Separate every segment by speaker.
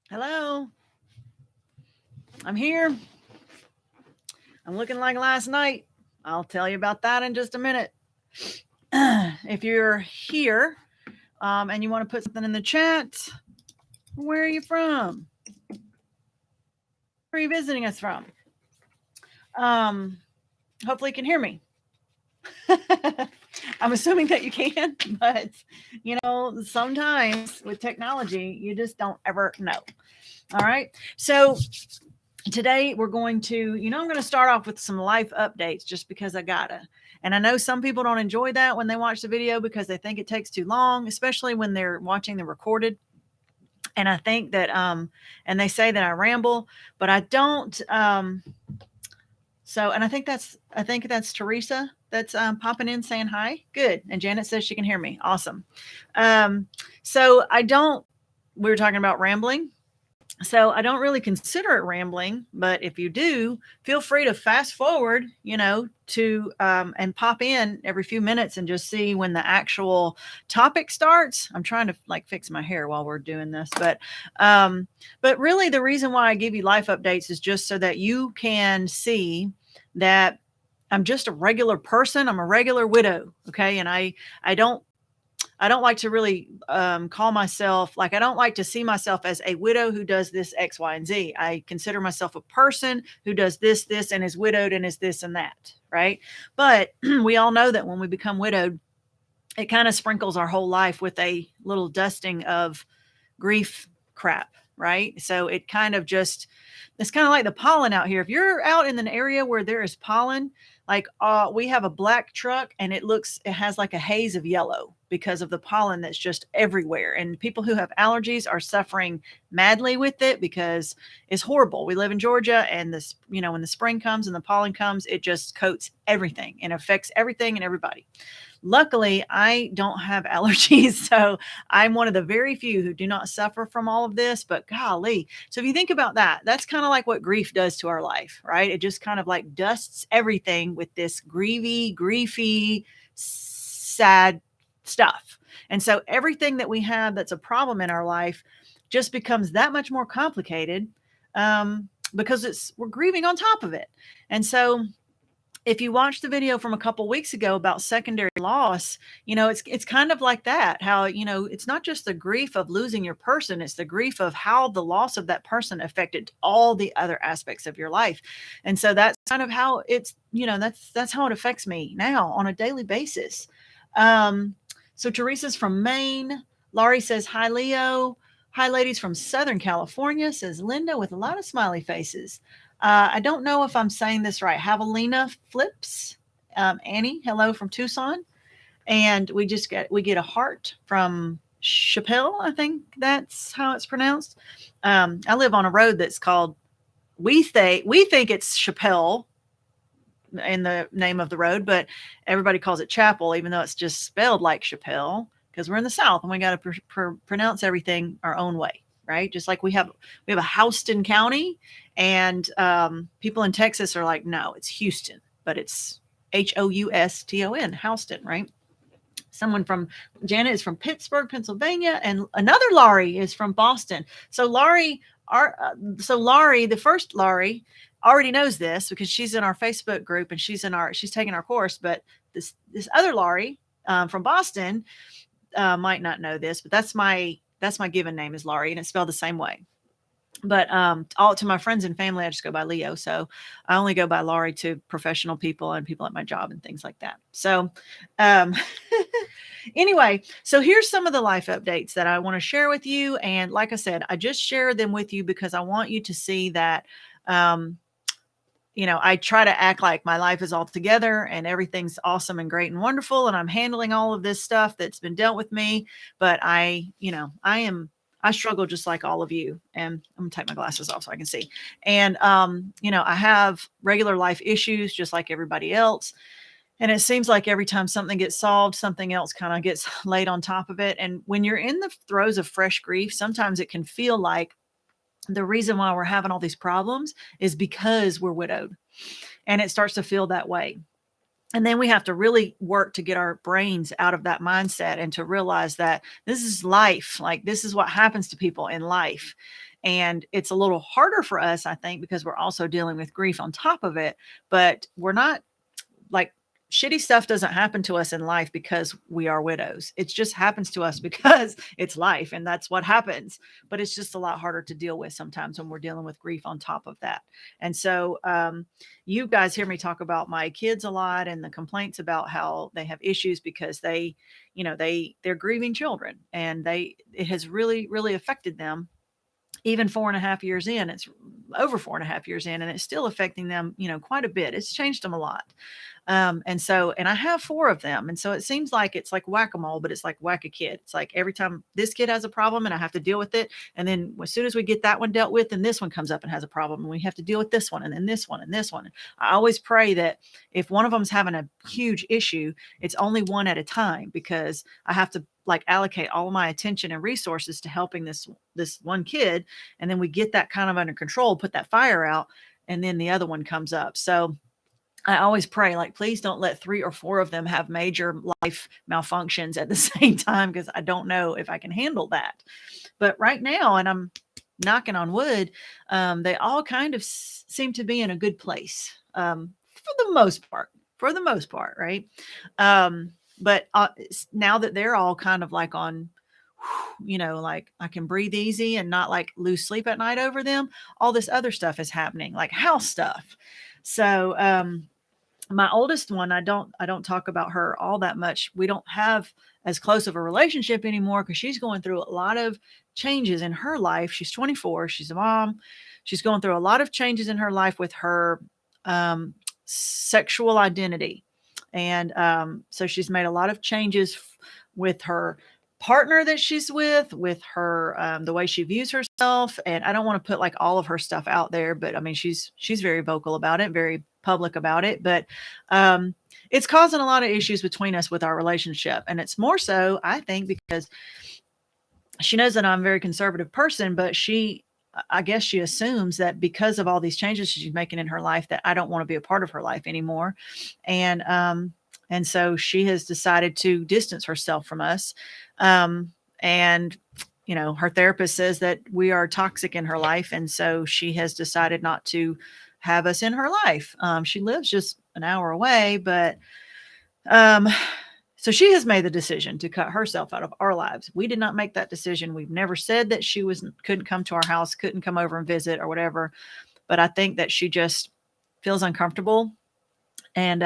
Speaker 1: Hello, I'm here. I'm looking like last night. I'll tell you about that in just a minute. If you're here and you want to put something in the chat, where are you from? Where are you visiting us from? Um, Hopefully, you can hear me. I'm assuming that you can, but sometimes with technology, you just don't ever know. All right. So today we're going to, I'm going to start off with some life updates just because I gotta. And I know some people don't enjoy that when they watch the video because they think it takes too long, especially when they're watching the recorded. And I think that, and they say that I ramble, but I don't. And I think that's Teresa that's popping in saying hi. Good. And Janet says she can hear me. Awesome. Um, so I don't, we were talking about rambling. So I don't really consider it rambling, but if you do, feel free to fast forward, to and pop in every few minutes and just see when the actual topic starts. I'm trying to like fix my hair while we're doing this, but really the reason why I give you life updates is just so that you can see that I'm just a regular person. I'm a regular widow, okay, and I don't like to really call myself, like, I don't like to see myself as a widow who does this X, Y, and Z. I consider myself a person who does this, and is widowed and is this and that, right? But we all know that when we become widowed, it kind of sprinkles our whole life with a little dusting of grief crap, right? So it kind of just, it's kind of like the pollen out here. If you're out in an area where there is pollen, like we have a black truck and it has like a haze of yellow because of the pollen that's just everywhere. And people who have allergies are suffering madly with it because it's horrible. We live in Georgia, and this, when the spring comes and the pollen comes, it just coats everything and affects everything and everybody. Luckily, I don't have allergies, so I'm one of the very few who do not suffer from all of this, but golly. So if you think about that, that's kind of like what grief does to our life, right? It just kind of like dusts everything with this griefy, sad stuff. And so everything that we have that's a problem in our life just becomes that much more complicated because we're grieving on top of it. And so if you watch the video from a couple weeks ago about secondary loss, it's kind of like that. How, it's not just the grief of losing your person, it's the grief of how the loss of that person affected all the other aspects of your life. And so that's kind of how that's how it affects me now on a daily basis. So Teresa's from Maine. Laurie says, hi, Leo. Hi, ladies from Southern California, says Linda with a lot of smiley faces. I don't know if I'm saying this right. Javelina Flips. Annie, hello from Tucson. And we get a heart from Chappelle. I think that's how it's pronounced. I live on a road that's called, we think it's Chappelle in the name of the road, but everybody calls it Chapel, even though it's just spelled like Chappelle, because we're in the South and we got to pronounce everything our own way, right? Just like we have a Houston County, and people in Texas are like, no, it's Houston, but it's Houston, Houston, right? Someone from Janet is from Pittsburgh, Pennsylvania, and another Laurie is from Boston. So Laurie, the first Laurie already knows this because she's in our Facebook group and she's taking our course. But this other Laurie from Boston might not know this, but that's my given name is Laurie, and it's spelled the same way. But all to my friends and family, I just go by Leo. So I only go by Laurie to professional people and people at my job and things like that. So anyway, so here's some of the life updates that I want to share with you. And like I said, I just share them with you because I want you to see that, I try to act like my life is all together and everything's awesome and great and wonderful. And I'm handling all of this stuff that's been dealt with me. But I struggle just like all of you. And I'm gonna take my glasses off so I can see. And, I have regular life issues just like everybody else. And it seems like every time something gets solved, something else kind of gets laid on top of it. And when you're in the throes of fresh grief, sometimes it can feel like the reason why we're having all these problems is because we're widowed. And it starts to feel that way. And then we have to really work to get our brains out of that mindset and to realize that this is life. Like, this is what happens to people in life. And it's a little harder for us, I think, because we're also dealing with grief on top of it. But we're not, like, shitty stuff doesn't happen to us in life because we are widows. It just happens to us because it's life, and that's what happens. But it's just a lot harder to deal with sometimes when we're dealing with grief on top of that. And so you guys hear me talk about my kids a lot and the complaints about how they have issues because they, they're grieving children, and it has really, really affected them. Even 4.5 years in, it's over 4.5 years in, and it's still affecting them, quite a bit. It's changed them a lot. And I have 4 of them. And so it seems like it's like whack-a-mole, but it's like whack a kid. It's like every time this kid has a problem and I have to deal with it. And then as soon as we get that one dealt with, then this one comes up and has a problem, and we have to deal with this one, and then this one and this one. I always pray that if one of them's having a huge issue, it's only one at a time, because I have to like allocate all of my attention and resources to helping this one kid. And then we get that kind of under control, put that fire out, and then the other one comes up. So I always pray, like, please don't let 3 or 4 of them have major life malfunctions at the same time, because I don't know if I can handle that. But right now, and I'm knocking on wood, they all kind of seem to be in a good place, for the most part. For the most part, right? But now that they're all kind of like on, like I can breathe easy and not like lose sleep at night over them, all this other stuff is happening, like house stuff. So my oldest one, I don't talk about her all that much. We don't have as close of a relationship anymore because she's going through a lot of changes in her life. She's 24. She's a mom. She's going through a lot of changes in her life with her sexual identity. And so she's made a lot of changes with her partner that she's with her, the way she views herself. And I don't want to put like all of her stuff out there, but I mean, she's very vocal about it, very public about it. But it's causing a lot of issues between us with our relationship. And it's more so, I think, because she knows that I'm a very conservative person, but I guess she assumes that because of all these changes she's making in her life, that I don't want to be a part of her life anymore. And so she has decided to distance herself from us. And, her therapist says that we are toxic in her life. And so she has decided not to have us in her life. She lives just an hour away, but, so she has made the decision to cut herself out of our lives. We did not make that decision. We've never said that she couldn't come to our house, couldn't come over and visit or whatever. But I think that she just feels uncomfortable. And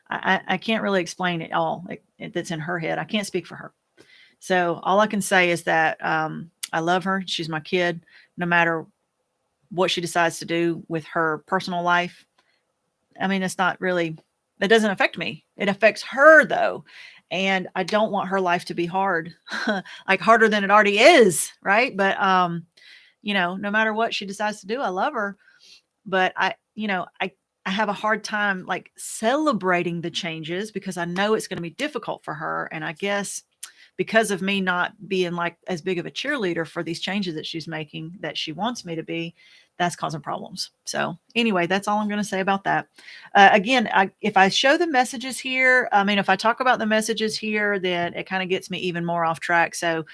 Speaker 1: I can't really explain it all. That's in her head. I can't speak for her. So all I can say is that I love her. She's my kid. No matter what she decides to do with her personal life, I mean, that doesn't affect me. It affects her though. And I don't want her life to be hard, like harder than it already is. Right. But, no matter what she decides to do, I love her. But I have a hard time like celebrating the changes because I know it's going to be difficult for her. And I guess because of me not being like as big of a cheerleader for these changes that she's making, that she wants me to be, that's causing problems. So anyway, that's all I'm going to say about that. Again, if I show the messages here, if I talk about the messages here, then it kind of gets me even more off track. So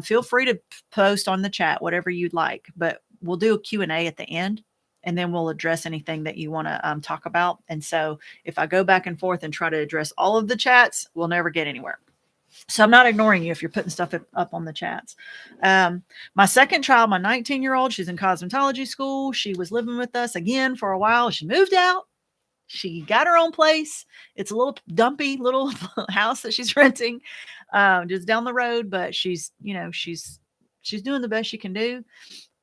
Speaker 1: feel free to post on the chat, whatever you'd like, but we'll do a Q&A at the end, and then we'll address anything that you want to talk about. And so if I go back and forth and try to address all of the chats, we'll never get anywhere. So I'm not ignoring you if you're putting stuff up on the chats. My second child, my 19-year-old, she's in cosmetology school. She was living with us again for a while. She moved out. She got her own place. It's a little dumpy little house that she's renting just down the road, but she's doing the best she can do.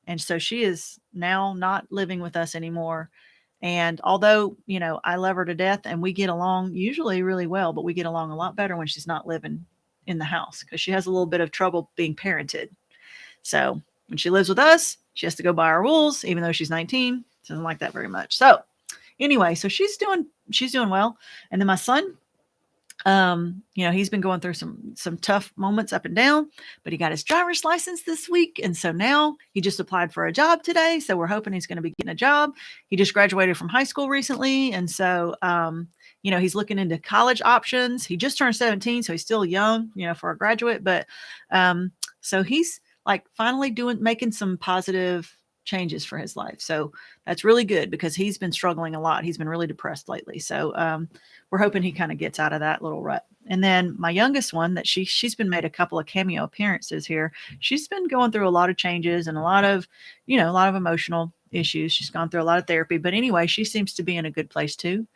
Speaker 1: And so she is now not living with us anymore. And although, I love her to death and we get along usually really well, but we get along a lot better when she's not living in the house because she has a little bit of trouble being parented. So when she lives with us, she has to go by our rules, even though she's 19. She doesn't like that very much. So anyway, so she's doing well. And then my son, he's been going through some tough moments up and down, but he got his driver's license this week. And so now he just applied for a job today. So we're hoping he's going to be getting a job. He just graduated from high school recently. And so, he's looking into college options. He just turned 17, so he's still young, for a graduate. But so he's like finally making some positive changes for his life. So that's really good because he's been struggling a lot. He's been really depressed lately. So we're hoping he kind of gets out of that little rut. And then my youngest one, that she's been made a couple of cameo appearances here. She's been going through a lot of changes and a lot of emotional issues. She's gone through a lot of therapy, but anyway, she seems to be in a good place too.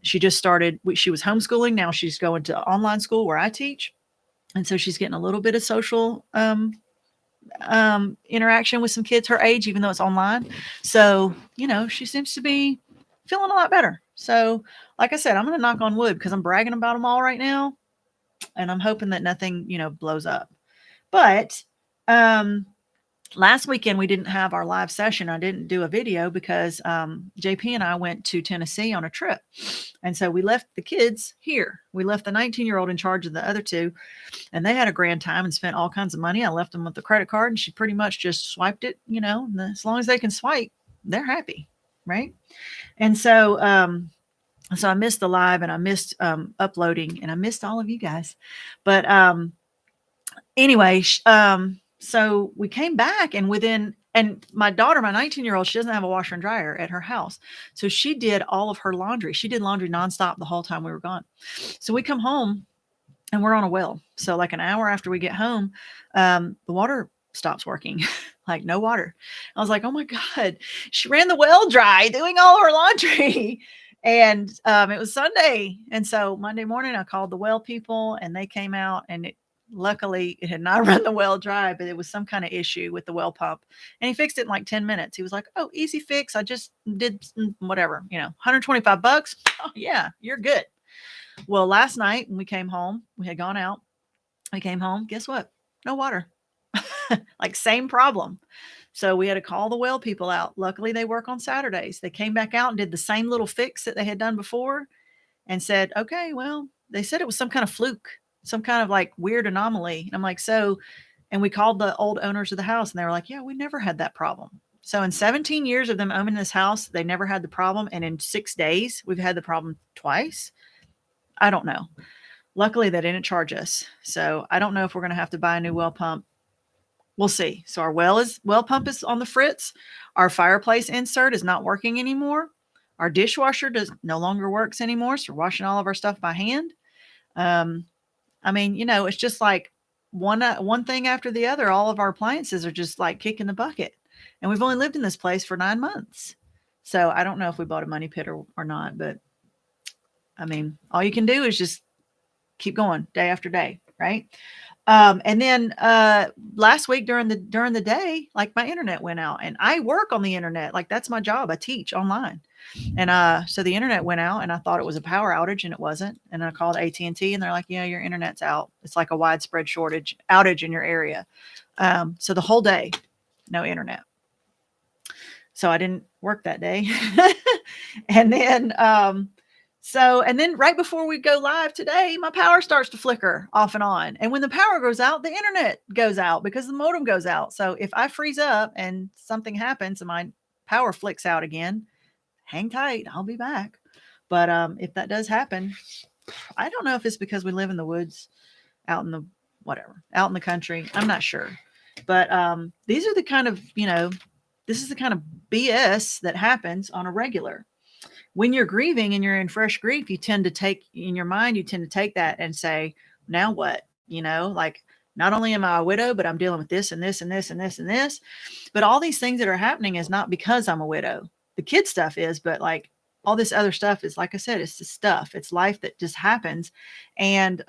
Speaker 1: She just started, she was homeschooling. Now she's going to online school where I teach. And so she's getting a little bit of social, interaction with some kids her age, even though it's online. So, she seems to be feeling a lot better. So like I said, I'm going to knock on wood because I'm bragging about them all right now. And I'm hoping that nothing, blows up. But, last weekend we didn't have our live session. I didn't do a video because JP and I went to Tennessee on a trip. And so we left the kids here. We left the 19-year-old in charge of the other two, and they had a grand time and spent all kinds of money. I left them with the credit card, and she pretty much just swiped it, and as long as they can swipe, they're happy, right? And so I missed the live, and I missed uploading, and I missed all of you guys. But anyway, so we came back, and my daughter, my 19-year-old, she doesn't have a washer and dryer at her house. So she did all of her laundry. She did laundry nonstop the whole time we were gone. So we come home and we're on a well. So like an hour after we get home, the water stops working, like no water. I was like, oh my God, she ran the well dry doing all of her laundry. And it was Sunday. And so Monday morning I called the well people and they came out, and luckily it had not run the well dry, but it was some kind of issue with the well pump, and he fixed it in like 10 minutes. He was like, oh, easy fix. I just did whatever, $125. Oh yeah, you're good. Well, last night when we came home, we had gone out, we came home, guess what? No water. Like same problem. So we had to call the well people out. Luckily they work on Saturdays. They came back out and did the same little fix that they had done before and said, okay, well, they said it was some kind of fluke, some kind of like weird anomaly. And I'm like, and we called the old owners of the house, and they were like, yeah, we never had that problem. So in 17 years of them owning this house, they never had the problem. And in 6 days, we've had the problem twice. I don't know. Luckily, they didn't charge us. So I don't know if we're going to have to buy a new well pump. We'll see. So our well pump is on the fritz. Our fireplace insert is not working anymore. Our dishwasher no longer works anymore. So we're washing all of our stuff by hand. It's just like one thing after the other. All of our appliances are just like kicking the bucket. And we've only lived in this place for 9 months. So I don't know if we bought a money pit or not, but all you can do is just keep going day after day. Right. And then last week during the day, like my internet went out, and I work on the internet. Like that's my job. I teach online. And so the internet went out, and I thought it was a power outage, and it wasn't. And I called AT&T, and they're like, yeah, your internet's out. It's like a widespread outage in your area. So the whole day, no internet. So I didn't work that day. And then right before we go live today, my power starts to flicker off and on. And when the power goes out, the internet goes out because the modem goes out. So if I freeze up and something happens and my power flicks out again, hang tight, I'll be back. But if that does happen, I don't know if it's because we live in the woods, out in the country. I'm not sure. But these are the kind of, this is the kind of BS that happens on a regular. When you're grieving and you're in fresh grief, you tend to take that and say, now what? Like not only am I a widow, but I'm dealing with this and this and this and this and this. But all these things that are happening is not because I'm a widow. The kid stuff is, but like all this other stuff is, like I said, it's the stuff. It's life that just happens. And,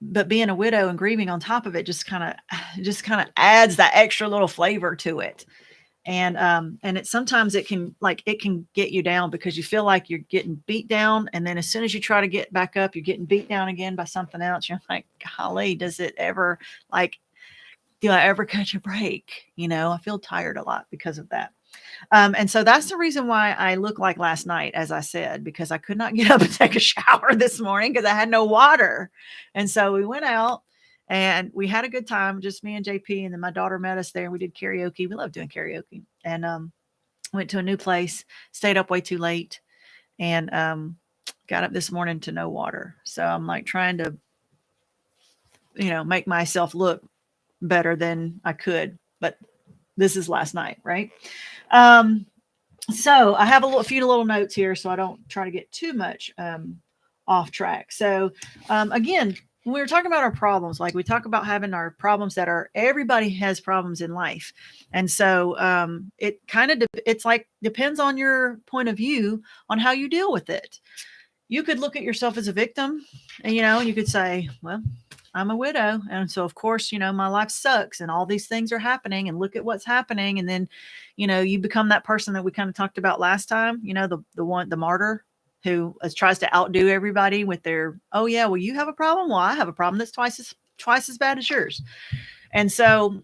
Speaker 1: but being a widow and grieving on top of it just kind of adds that extra little flavor to it. And sometimes it can get you down because you feel like you're getting beat down. And then as soon as you try to get back up, you're getting beat down again by something else. You're like, golly, do I ever catch a break? I feel tired a lot because of that. And so that's the reason why I look like last night, as I said, because I could not get up and take a shower this morning because I had no water. And so we went out and we had a good time, just me and JP. And then my daughter met us there and we did karaoke. We love doing karaoke. And Went to a new place, stayed up way too late, and got up this morning to no water. So I'm like trying to, make myself look better than I could. But this is last night, right? Um, so I have a few little notes here so I don't try to get too much off track. So again, when we were talking about our problems, like we talk about having our problems that are, everybody has problems in life. And so it kind of, it's like depends on your point of view on how you deal with it. You could look at yourself as a victim and, you could say, well, I'm a widow. And so, of course, my life sucks and all these things are happening and look at what's happening. And then, you become that person that we kind of talked about last time, the martyr who tries to outdo everybody with their, oh yeah, well, you have a problem. Well, I have a problem that's twice as bad as yours. And so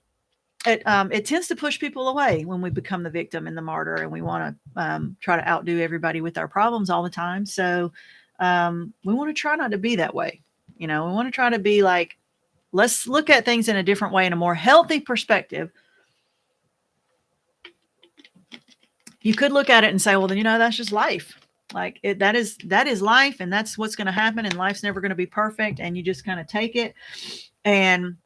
Speaker 1: it tends to push people away when we become the victim and the martyr, and we want to try to outdo everybody with our problems all the time. So we want to try not to be that way. We want to try to be like, let's look at things in a different way, in a more healthy perspective. You could look at it and say, well, then, that's just life. Like that is life, and that's what's going to happen, and life's never going to be perfect, and you just kind of take it. And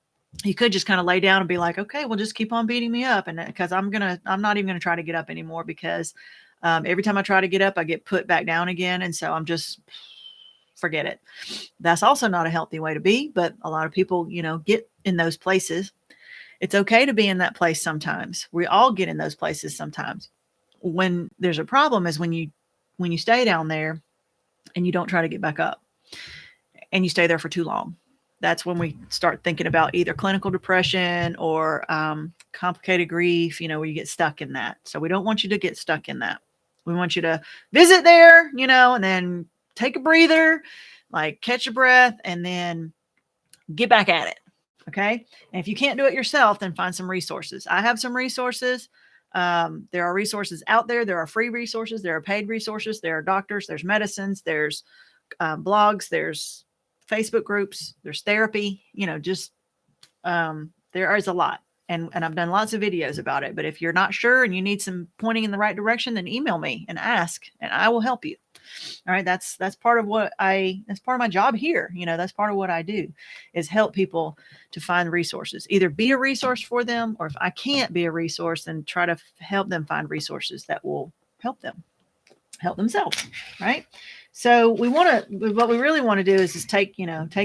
Speaker 1: you could just kind of lay down and be like, okay, well, just keep on beating me up. And because I'm not even going to try to get up anymore, because every time I try to get up, I get put back down again. And so I'm just, forget it. That's also not a healthy way to be, but a lot of people, get in those places. It's okay to be in that place sometimes. We all get in those places sometimes. When there's a problem is when you stay down there and you don't try to get back up and you stay there for too long. That's when we start thinking about either clinical depression or complicated grief, where you get stuck in that. So we don't want you to get stuck in that. We want you to visit there, and then take a breather, like catch a breath, and then get back at it. Okay. And if you can't do it yourself, then find some resources. I have some resources. There are resources out there. There are free resources. There are paid resources. There are doctors. There's medicines. There's blogs. There's Facebook groups. There's therapy. There is a lot. And I've done lots of videos about it. But if you're not sure and you need some pointing in the right direction, then email me and ask, and I will help you. All right. That's part of that's part of my job here. That's part of what I do, is help people to find resources, either be a resource for them, or if I can't be a resource, then try to help them find resources that will help them help themselves. Right. So what we really want to do is take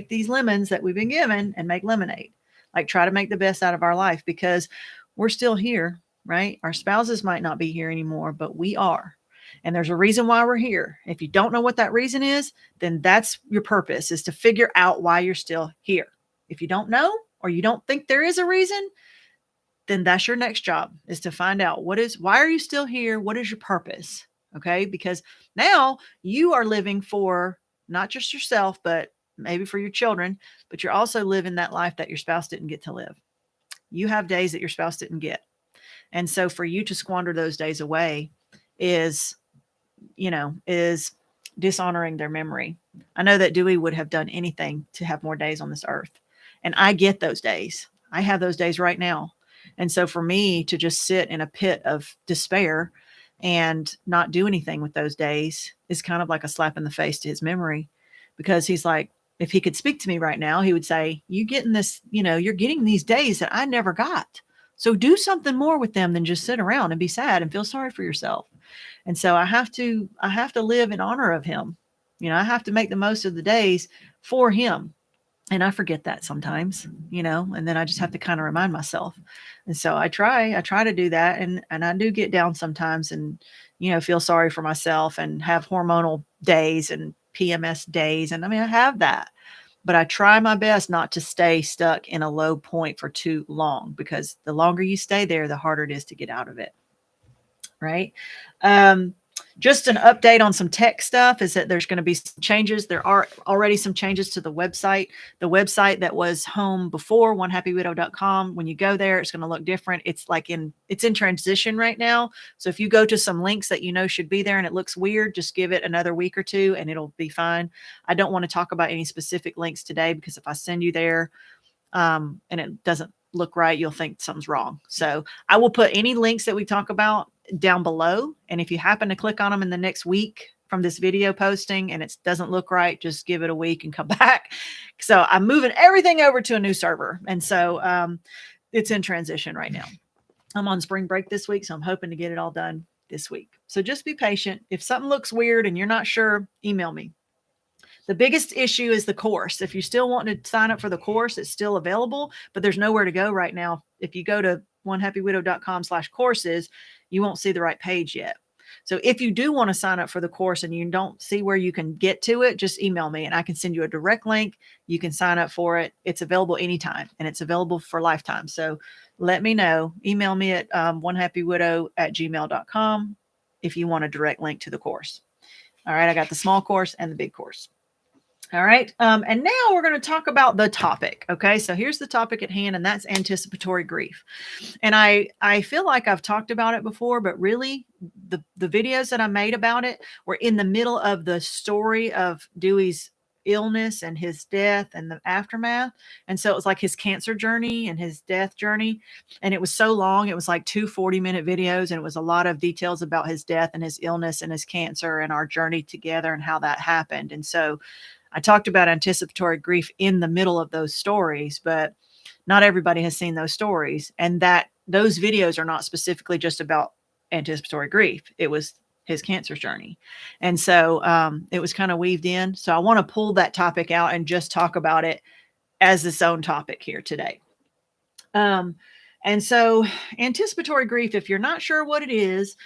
Speaker 1: these lemons that we've been given and make lemonade, like try to make the best out of our life, because we're still here, right? Our spouses might not be here anymore, but we are. And there's a reason why we're here. If you don't know what that reason is, then that's your purpose, is to figure out why you're still here. If you don't know, or you don't think there is a reason, then that's your next job, is to find out why are you still here? What is your purpose? Okay. Because now you are living for not just yourself, but maybe for your children, but you're also living that life that your spouse didn't get to live. You have days that your spouse didn't get. And so for you to squander those days away is dishonoring their memory. I know that Dewey would have done anything to have more days on this earth. And I get those days. I have those days right now. And so for me to just sit in a pit of despair and not do anything with those days is kind of like a slap in the face to his memory, because he's like, if he could speak to me right now, he would say, you're getting these days that I never got. So do something more with them than just sit around and be sad and feel sorry for yourself. And so I have to live in honor of him. I have to make the most of the days for him. And I forget that sometimes, and then I just have to kind of remind myself. And so I try to do that. And I do get down sometimes and, feel sorry for myself and have hormonal days and PMS days. And I have that, but I try my best not to stay stuck in a low point for too long, because the longer you stay there, the harder it is to get out of it. Right. Just an update on some tech stuff is that there's going to be some changes. There are already some changes to the website. The website that was home before, onehappywidow.com. When you go there, it's going to look different. It's in transition right now. So if you go to some links that should be there and it looks weird, just give it another week or two and it'll be fine. I don't want to talk about any specific links today, because if I send you there and it doesn't look right, you'll think something's wrong. So I will put any links that we talk about down below. And if you happen to click on them in the next week from this video posting and it doesn't look right, just give it a week and come back. So I'm moving everything over to a new server. And so it's in transition right now. I'm on spring break this week, so I'm hoping to get it all done this week. So just be patient. If something looks weird and you're not sure, email me. The biggest issue is the course. If you still want to sign up for the course, it's still available, but there's nowhere to go right now. If you go to onehappywidow.com/courses, you won't see the right page yet. So if you do want to sign up for the course and you don't see where you can get to it, just email me and I can send you a direct link. You can sign up for it. It's available anytime and it's available for lifetime. So let me know. Email me at onehappywidow@gmail.com if you want a direct link to the course. All right. I got the small course and the big course. All right. And now we're going to talk about the topic. Okay. So here's the topic at hand, and that's anticipatory grief. And I feel like I've talked about it before, but really the videos that I made about it were in the middle of the story of Dewey's illness and his death and the aftermath. And so it was like his cancer journey and his death journey. And it was so long. It was like 2 40-minute videos. And it was a lot of details about his death and his illness and his cancer and our journey together and how that happened. And so I talked about anticipatory grief in the middle of those stories, but not everybody has seen those stories. And that those videos are not specifically just about anticipatory grief. It was his cancer journey. And so it was kind of weaved in. So I want to pull that topic out and just talk about it as its own topic here today. And so anticipatory grief, if you're not sure what it is,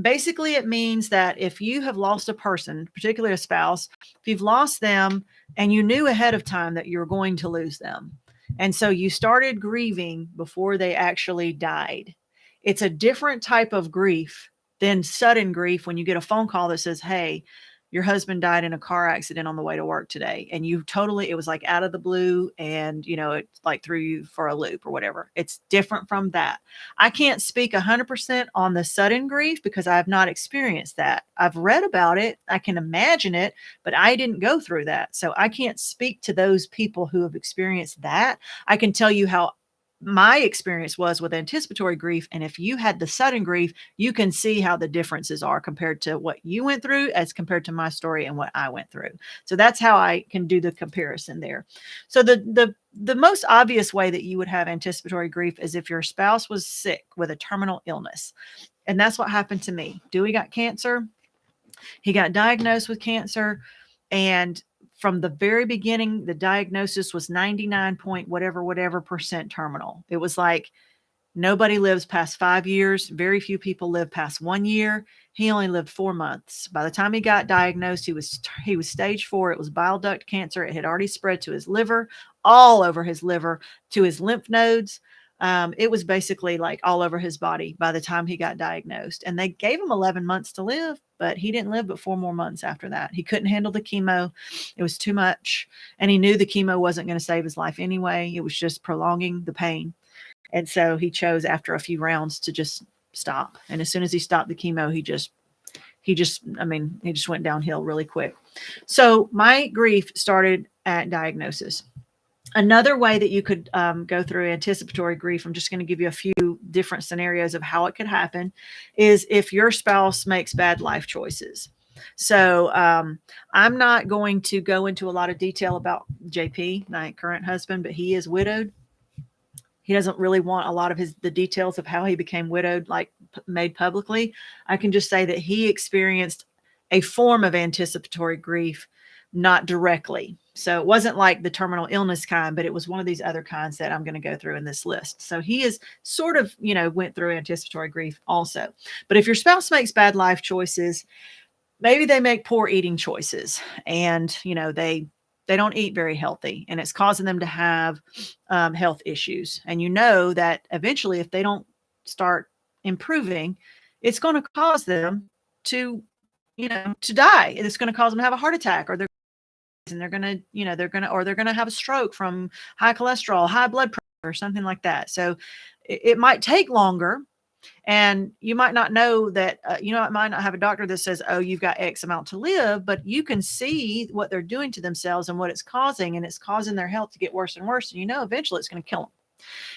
Speaker 1: basically it means that if you have lost a person, particularly a spouse, if you've lost them and you knew ahead of time that you were going to lose them, and so you started grieving before they actually died, it's a different type of grief than sudden grief when you get a phone call that says, hey, your husband died in a car accident on the way to work today. And you totally, it was like out of the blue and, it like threw you for a loop or whatever. It's different from that. I can't speak 100% on the sudden grief because I have not experienced that. I've read about it. I can imagine it, but I didn't go through that. So I can't speak to those people who have experienced that. I can tell you how my experience was with anticipatory grief. And if you had the sudden grief, you can see how the differences are compared to what you went through as compared to my story and what I went through. So that's how I can do the comparison there. So the most obvious way that you would have anticipatory grief is if your spouse was sick with a terminal illness. And that's what happened to me. Dewey got cancer. He got diagnosed with cancer, and from the very beginning, the diagnosis was 99 point whatever percent terminal. It was like nobody lives past 5 years. Very few people live past 1 year. He only lived 4 months. By the time he got diagnosed, he was stage 4. It was bile duct cancer. It had already spread to his liver, all over his liver, to his lymph nodes. It was basically like all over his body by the time he got diagnosed. And they gave him 11 months to live, but he didn't live but 4 more months after that. He couldn't handle the chemo. It was too much. And he knew the chemo wasn't going to save his life anyway. It was just prolonging the pain. And so he chose after a few rounds to just stop. And as soon as he stopped the chemo, he just went downhill really quick. So my grief started at diagnosis. Another way that you could go through anticipatory grief, I'm just going to give you a few different scenarios of how it could happen, is if your spouse makes bad life choices. So I'm not going to go into a lot of detail about JP, my current husband, but he is widowed. He doesn't really want a lot of the details of how he became widowed, like made publicly. I can just say that he experienced a form of anticipatory grief, not directly. So it wasn't like the terminal illness kind, but it was one of these other kinds that I'm going to go through in this list. So he is sort of, went through anticipatory grief also. But if your spouse makes bad life choices, maybe they make poor eating choices and, they don't eat very healthy and it's causing them to have health issues. And that eventually if they don't start improving, it's going to cause them to, to die. It's going to cause them to have a heart attack, or they're going to have a stroke from high cholesterol, high blood pressure, or something like that. So it might take longer. And you might not know that, it might not have a doctor that says, oh, you've got X amount to live, but you can see what they're doing to themselves and what it's causing. And it's causing their health to get worse and worse. And eventually it's going to kill them.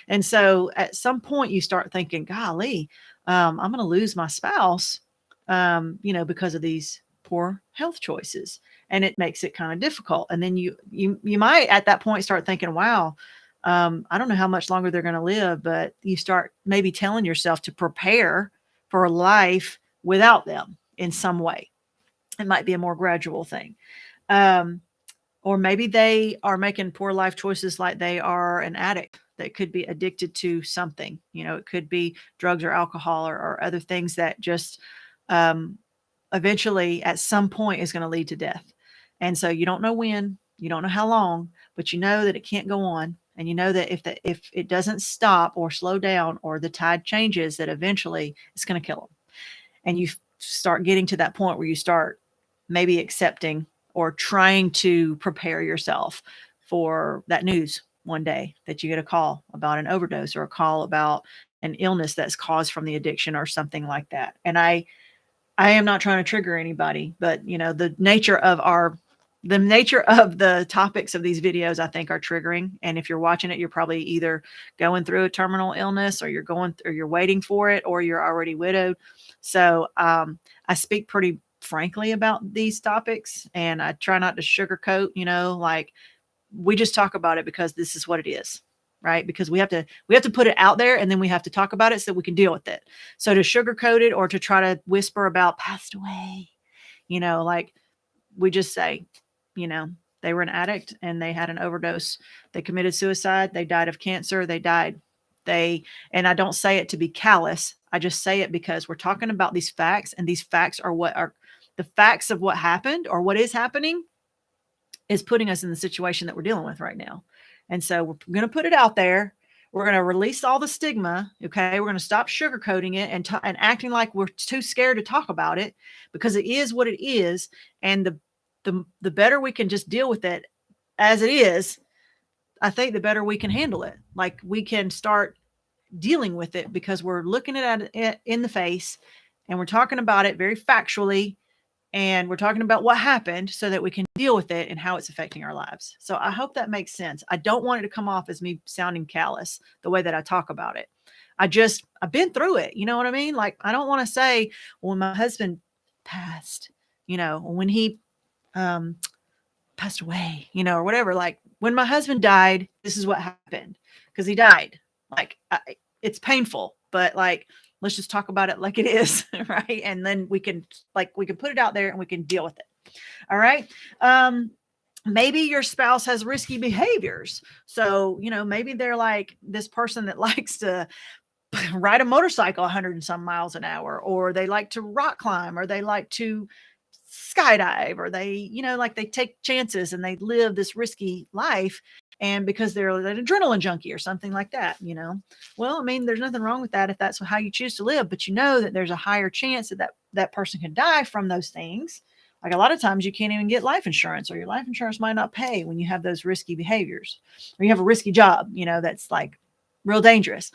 Speaker 1: And so at some point you start thinking, golly, I'm going to lose my spouse, because of these poor health choices. And it makes it kind of difficult. And then you might at that point start thinking, wow, I don't know how much longer they're going to live, but you start maybe telling yourself to prepare for a life without them in some way. It might be a more gradual thing. Um, or maybe they are making poor life choices like they are an addict that could be addicted to something. It could be drugs or alcohol or other things that just um, eventually at some point is going to lead to death. And so you don't know when, you don't know how long, but you know that it can't go on. And you know that if it doesn't stop or slow down or the tide changes, that eventually it's going to kill them. And you start getting to that point where you start maybe accepting or trying to prepare yourself for that news one day that you get a call about an overdose or a call about an illness that's caused from the addiction or something like that. And I am not trying to trigger anybody, but the nature of the topics of these videos, I think, are triggering. And if you're watching it, you're probably either going through a terminal illness or you're waiting for it, or you're already widowed. So I speak pretty frankly about these topics, and I try not to sugarcoat, like we just talk about it because this is what it is, right? Because we have to put it out there, and then we have to talk about it so we can deal with it. So to sugarcoat it or to try to whisper about passed away, like we just say, they were an addict and they had an overdose. They committed suicide. They died of cancer. They died. And I don't say it to be callous. I just say it because we're talking about these facts, and these facts are what are the facts of what happened or what is happening is putting us in the situation that we're dealing with right now. And so we're going to put it out there. We're going to release all the stigma. Okay. We're going to stop sugarcoating it and acting like we're too scared to talk about it, because it is what it is. And the better we can just deal with it as it is, I think the better we can handle it. Like we can start dealing with it because we're looking at it in the face, and we're talking about it very factually, and we're talking about what happened so that we can deal with it and how it's affecting our lives. So I hope that makes sense. I don't want it to come off as me sounding callous the way that I talk about it. I've been through it. You know what I mean? Like, I don't want to say, well, when my husband passed, when he um, passed away, or whatever, like when my husband died, this is what happened, because he died. Like, it's painful, but like, let's just talk about it like it is. Right. And then we can put it out there and we can deal with it. All right. Maybe your spouse has risky behaviors. So, maybe they're like this person that likes to ride a motorcycle 100 and some miles an hour, or they like to rock climb, or they like to skydive, or they, like they take chances and they live this risky life. And because they're an adrenaline junkie or something like that, well, I mean, there's nothing wrong with that if that's how you choose to live, but that there's a higher chance that person can die from those things. Like a lot of times you can't even get life insurance, or your life insurance might not pay when you have those risky behaviors, or you have a risky job, that's like real dangerous.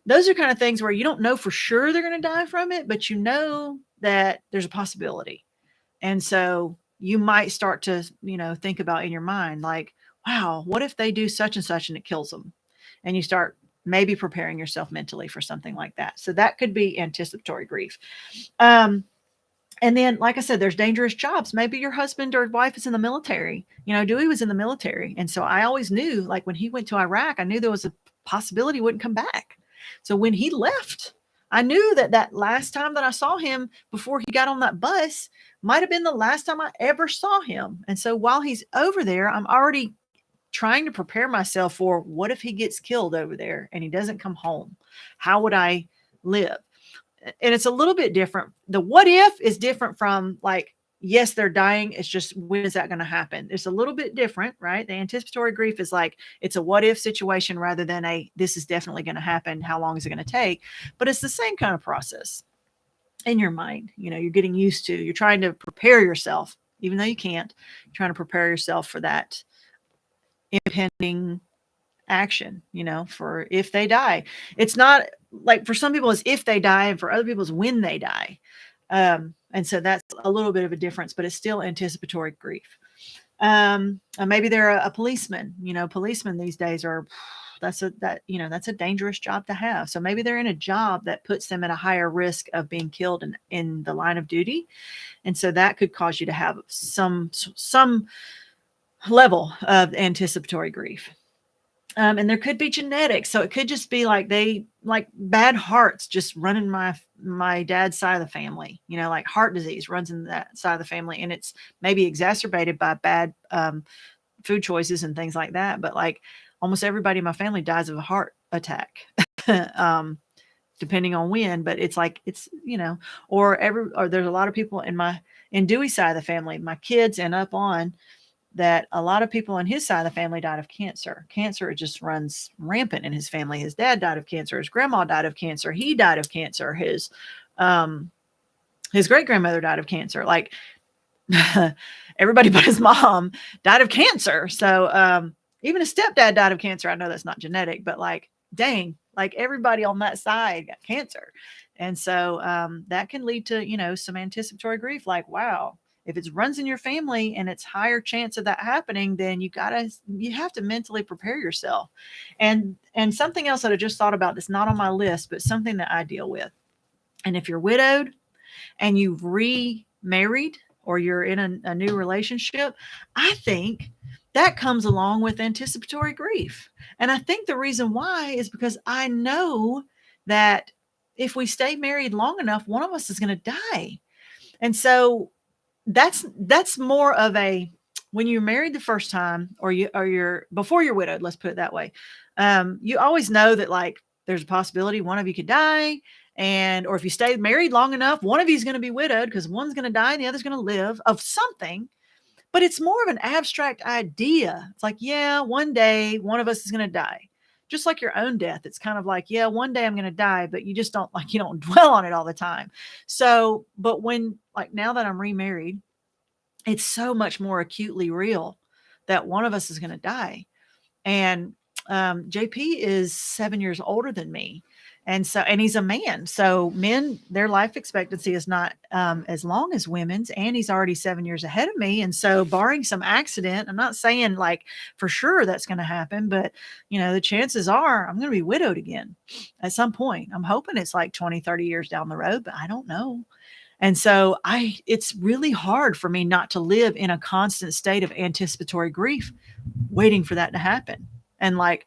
Speaker 1: Those are kind of things where you don't know for sure they're going to die from it, but that there's a possibility. And so you might start to, think about in your mind, like, wow, what if they do such and such and it kills them? And you start maybe preparing yourself mentally for something like that. So that could be anticipatory grief. And then, like I said, there's dangerous jobs. Maybe your husband or wife is in the military. Dewey was in the military. And so I always knew, like when he went to Iraq, I knew there was a possibility he wouldn't come back. So when he left, I knew that last time that I saw him before he got on that bus might have been the last time I ever saw him. And so while he's over there, I'm already trying to prepare myself for, what if he gets killed over there and he doesn't come home? How would I live? And it's a little bit different. The what if is different from like, yes, they're dying. It's just, when is that going to happen? It's a little bit different, right? The anticipatory grief is like, it's a what if situation rather than this is definitely going to happen. How long is it going to take? But it's the same kind of process in your mind. You're getting used to, you're trying to prepare yourself, even though you can't, you're trying to prepare yourself for that impending action, for if they die. It's not like, for some people it's if they die, and for other people it's when they die. And so that's a little bit of a difference, but it's still anticipatory grief. Maybe they're a policeman. Policemen these days that's a dangerous job to have. So maybe they're in a job that puts them at a higher risk of being killed in the line of duty. And so that could cause you to have some level of anticipatory grief. And there could be genetics. So it could just be like bad hearts just running my dad's side of the family, like heart disease runs in that side of the family. And it's maybe exacerbated by bad food choices and things like that. But like almost everybody in my family dies of a heart attack, depending on when, but it's like, or there's a lot of people in Dewey's side of the family, my kids and up on, that a lot of people on his side of the family died of cancer. Cancer just runs rampant in his family. His dad died of cancer. His grandma died of cancer. He died of cancer. His great grandmother died of cancer. Like everybody but his mom died of cancer. So even his stepdad died of cancer. I know that's not genetic, but like, dang, like everybody on that side got cancer. And so that can lead to, some anticipatory grief. Like, wow, if it runs in your family and it's higher chance of that happening, then you have to mentally prepare yourself. And something else that I just thought about that's not on my list, but something that I deal with. And if you're widowed and you've remarried or you're in a new relationship, I think that comes along with anticipatory grief. And I think the reason why is because I know that if we stay married long enough, one of us is going to die. And so that's more of when you're married the first time or you're before you're widowed, let's put it that way. You always know that like there's a possibility one of you could die. Or if you stay married long enough, one of you is going to be widowed because one's going to die and the other's going to live of something. But it's more of an abstract idea. It's like, yeah, one day one of us is going to die. Just like your own death. It's kind of like, yeah, one day I'm going to die, but you just don't dwell on it all the time. So, but now that I'm remarried, it's so much more acutely real that one of us is going to die. And JP is 7 years older than me. And he's a man. So men, their life expectancy is not as long as women's, and he's already 7 years ahead of me. And so barring some accident, I'm not saying like for sure that's going to happen, but the chances are I'm going to be widowed again at some point. I'm hoping it's like 20, 30 years down the road, but I don't know. And so it's really hard for me not to live in a constant state of anticipatory grief, waiting for that to happen. And like,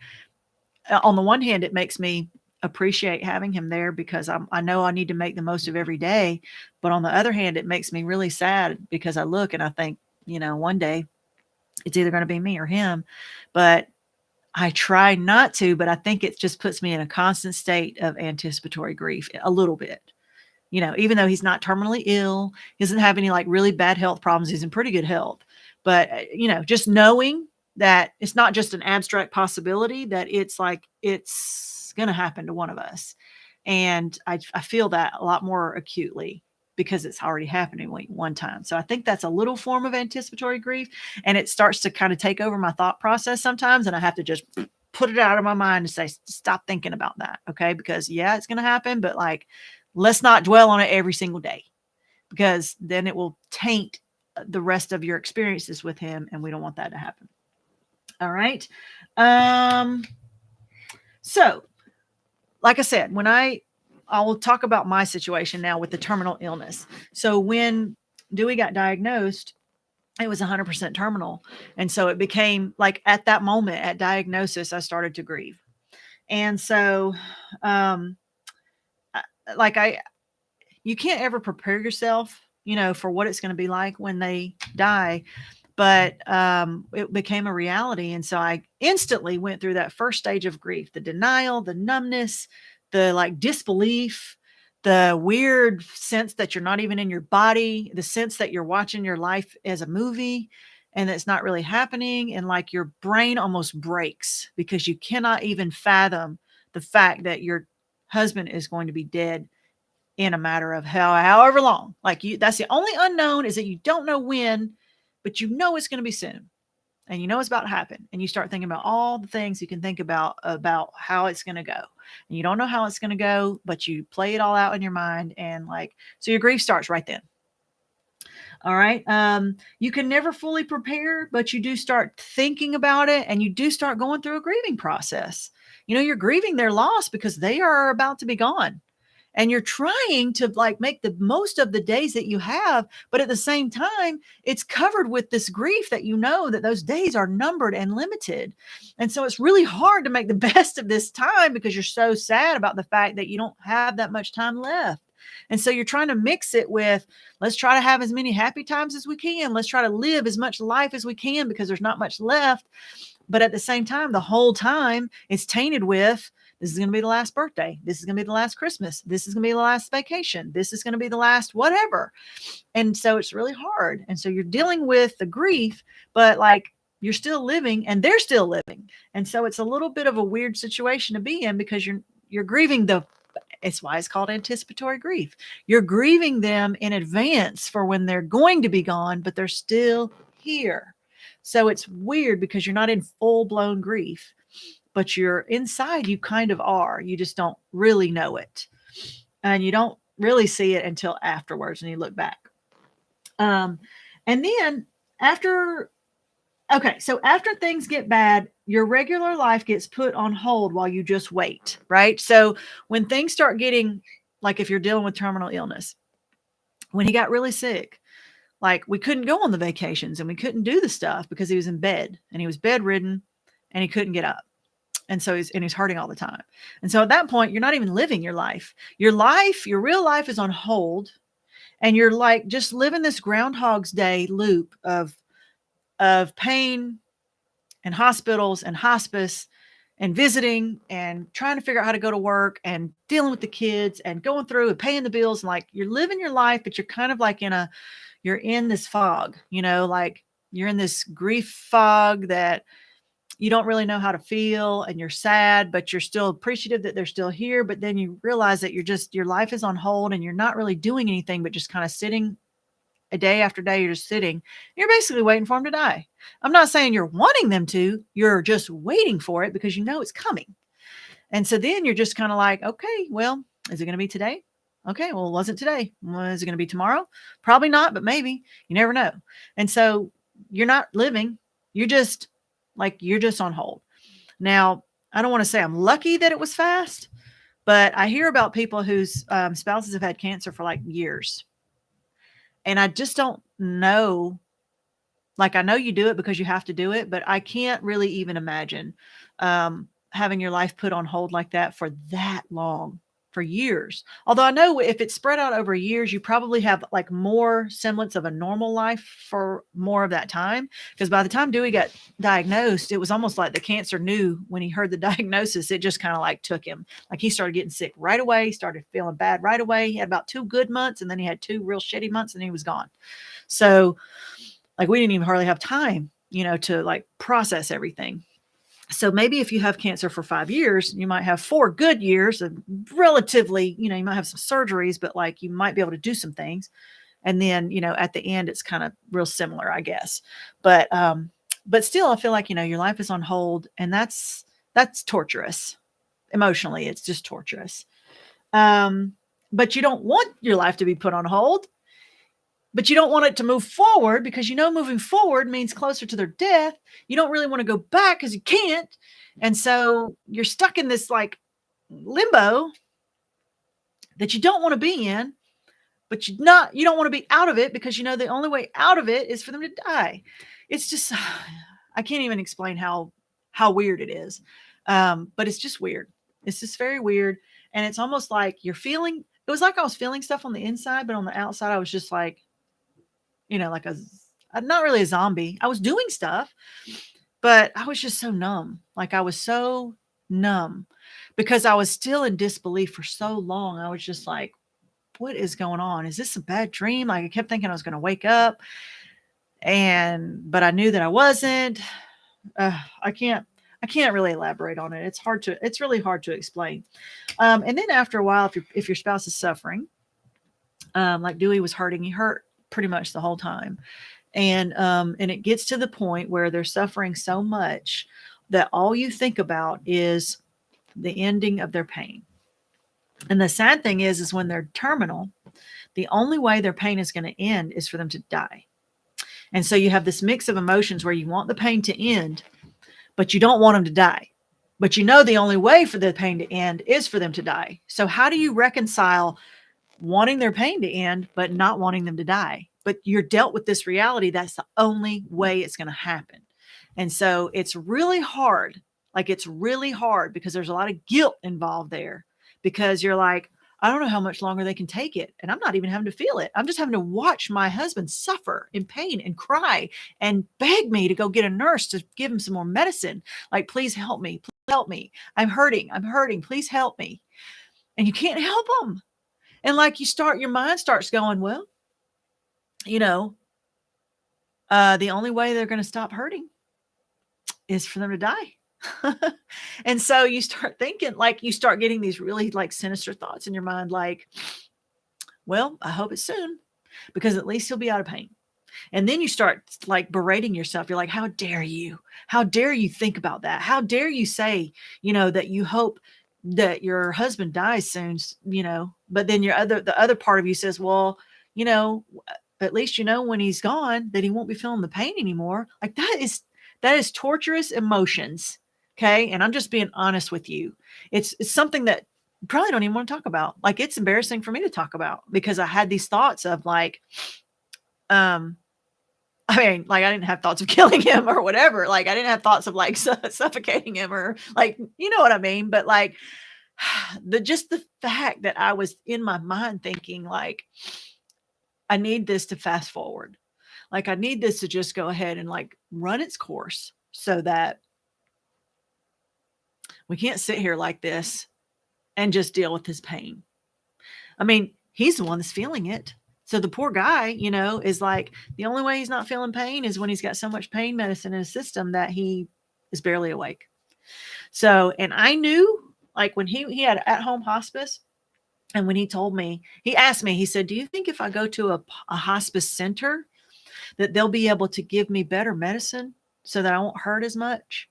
Speaker 1: on the one hand, it makes me appreciate having him there because I know I need to make the most of every day. But on the other hand, it makes me really sad because I look and I think, one day it's either going to be me or him. But I try not to, but I think it just puts me in a constant state of anticipatory grief a little bit. Even though he's not terminally ill, he doesn't have any like really bad health problems. He's in pretty good health. But, just knowing that it's not just an abstract possibility, that it's like, it's going to happen to one of us. And I feel that a lot more acutely because it's already happening one time. So I think that's a little form of anticipatory grief. And it starts to kind of take over my thought process sometimes. And I have to just put it out of my mind and say, stop thinking about that. Okay. Because yeah, it's going to happen, but like, let's not dwell on it every single day because then it will taint the rest of your experiences with him. And we don't want that to happen. All right. So like I said, I will talk about my situation now with the terminal illness. So when Dewey got diagnosed, it was 100% terminal. And so it became like at that moment at diagnosis, I started to grieve. And so, you can't ever prepare yourself, for what it's going to be like when they die. But it became a reality. And so I instantly went through that first stage of grief, the denial, the numbness, the like disbelief, the weird sense that you're not even in your body, the sense that you're watching your life as a movie and it's not really happening. And like your brain almost breaks because you cannot even fathom the fact that your husband is going to be dead in a matter of however long. Like that's the only unknown is that you don't know when, but it's going to be soon. And it's about to happen. And you start thinking about all the things you can think about how it's going to go. And you don't know how it's going to go, but you play it all out in your mind. And so your grief starts right then. All right. You can never fully prepare, but you do start thinking about it and you do start going through a grieving process. You're grieving their loss because they are about to be gone. And you're trying to like make the most of the days that you have, but at the same time, it's covered with this grief that that those days are numbered and limited. And so it's really hard to make the best of this time because you're so sad about the fact that you don't have that much time left. And so you're trying to mix it with, let's try to have as many happy times as we can. Let's try to live as much life as we can because there's not much left. But at the same time, the whole time it's tainted with, this is going to be the last birthday. This is going to be the last Christmas. This is going to be the last vacation. This is going to be the last whatever. And so it's really hard. And so you're dealing with the grief, but like you're still living and they're still living. And so it's a little bit of a weird situation to be in because you're grieving it's why it's called anticipatory grief. You're grieving them in advance for when they're going to be gone, but they're still here. So it's weird because you're not in full blown grief, but you're inside, you kind of are. You just don't really know it. And you don't really see it until afterwards when you look back. And then so after things get bad, your regular life gets put on hold while you just wait, right? So when things start getting, like if you're dealing with terminal illness, when he got really sick, like we couldn't go on the vacations and we couldn't do the stuff because he was in bed and he was bedridden and he couldn't get up. And so he's hurting all the time. And so at that point, you're not even living your life. Your real life is on hold. And you're like just living this Groundhog's Day loop of pain and hospitals and hospice and visiting and trying to figure out how to go to work and dealing with the kids and going through and paying the bills. And like you're living your life, but you're kind of like you're in this fog, like you're in this grief fog that you don't really know how to feel and you're sad, but you're still appreciative that they're still here. But then you realize that your life is on hold and you're not really doing anything, but just kind of sitting a day after day. You're just sitting. You're basically waiting for them to die. I'm not saying you're wanting them to, you're just waiting for it because you know it's coming. And so then you're just kind of like, okay, well, is it going to be today? Okay, well, it wasn't today. Well, is it going to be tomorrow? Probably not, but maybe. You never know. And so you're not living. You're just on hold. Now, I don't want to say I'm lucky that it was fast, but I hear about people whose spouses have had cancer for like years. And I just don't know. Like, I know you do it because you have to do it, but I can't really even imagine having your life put on hold like that for that long, for years. Although I know if it's spread out over years, you probably have like more semblance of a normal life for more of that time. Because by the time Dewey got diagnosed, it was almost like the cancer knew when he heard the diagnosis, it just kind of like took him. Like he started getting sick right away, started feeling bad right away. He had about 2 good months and then he had 2 real shitty months and he was gone. So like we didn't even hardly have time, to like process everything. So maybe if you have cancer for 5 years, you might have 4 good years and relatively, you might have some surgeries, but like you might be able to do some things. And then, at the end, it's kind of real similar, I guess. But still, I feel like, your life is on hold and that's torturous. Emotionally, it's just torturous. But you don't want your life to be put on hold. But you don't want it to move forward because moving forward means closer to their death. You don't really want to go back because you can't. And so you're stuck in this like limbo that you don't want to be in, but you don't want to be out of it because the only way out of it is for them to die. It's just, I can't even explain how weird it is. But it's just weird. It's just very weird. And it's almost like it was like I was feeling stuff on the inside, but on the outside, I was just like, like not really a zombie. I was doing stuff, but I was just so numb. Like I was so numb because I was still in disbelief for so long. I was just like, what is going on? Is this a bad dream? Like I kept thinking I was going to wake up but I knew that I wasn't. I can't really elaborate on it. It's really hard to explain. And then after a while, if your spouse is suffering, like Dewey was hurting, he hurt pretty much the whole time. And it gets to the point where they're suffering so much that all you think about is the ending of their pain. And the sad thing is when they're terminal, the only way their pain is going to end is for them to die. And so you have this mix of emotions where you want the pain to end, but you don't want them to die. But you know the only way for the pain to end is for them to die. So how do you reconcile wanting their pain to end, but not wanting them to die? But you're dealt with this reality. That's the only way it's going to happen. And so it's really hard. Like it's really hard because there's a lot of guilt involved there because you're like, I don't know how much longer they can take it. And I'm not even having to feel it. I'm just having to watch my husband suffer in pain and cry and beg me to go get a nurse to give him some more medicine. Like, please help me. Please help me. I'm hurting. I'm hurting. Please help me. And you can't help them. And like your mind starts going, well, you know, the only way they're going to stop hurting is for them to die. And so you start thinking, like, you start getting these really like sinister thoughts in your mind, like, well, I hope it's soon because at least he'll be out of pain. And then you start like berating yourself. You're like, how dare you? How dare you think about that? How dare you say, that you hope that your husband dies soon, but then the other part of you says, well, at least, when he's gone, that he won't be feeling the pain anymore. Like that is torturous emotions. Okay. And I'm just being honest with you. It's something that you probably don't even want to talk about. Like it's embarrassing for me to talk about because I had these thoughts of like, I mean, like I didn't have thoughts of killing him or whatever. Like I didn't have thoughts of like suffocating him or like, you know what I mean? But like the fact that I was in my mind thinking like, I need this to fast forward. Like I need this to just go ahead and like run its course so that we can't sit here like this and just deal with his pain. I mean, he's the one that's feeling it. So the poor guy, is like the only way he's not feeling pain is when he's got so much pain medicine in his system that he is barely awake. So, and I knew like when he had at-home hospice, and when he told me, he asked me, he said, do you think if I go to a hospice center that they'll be able to give me better medicine so that I won't hurt as much?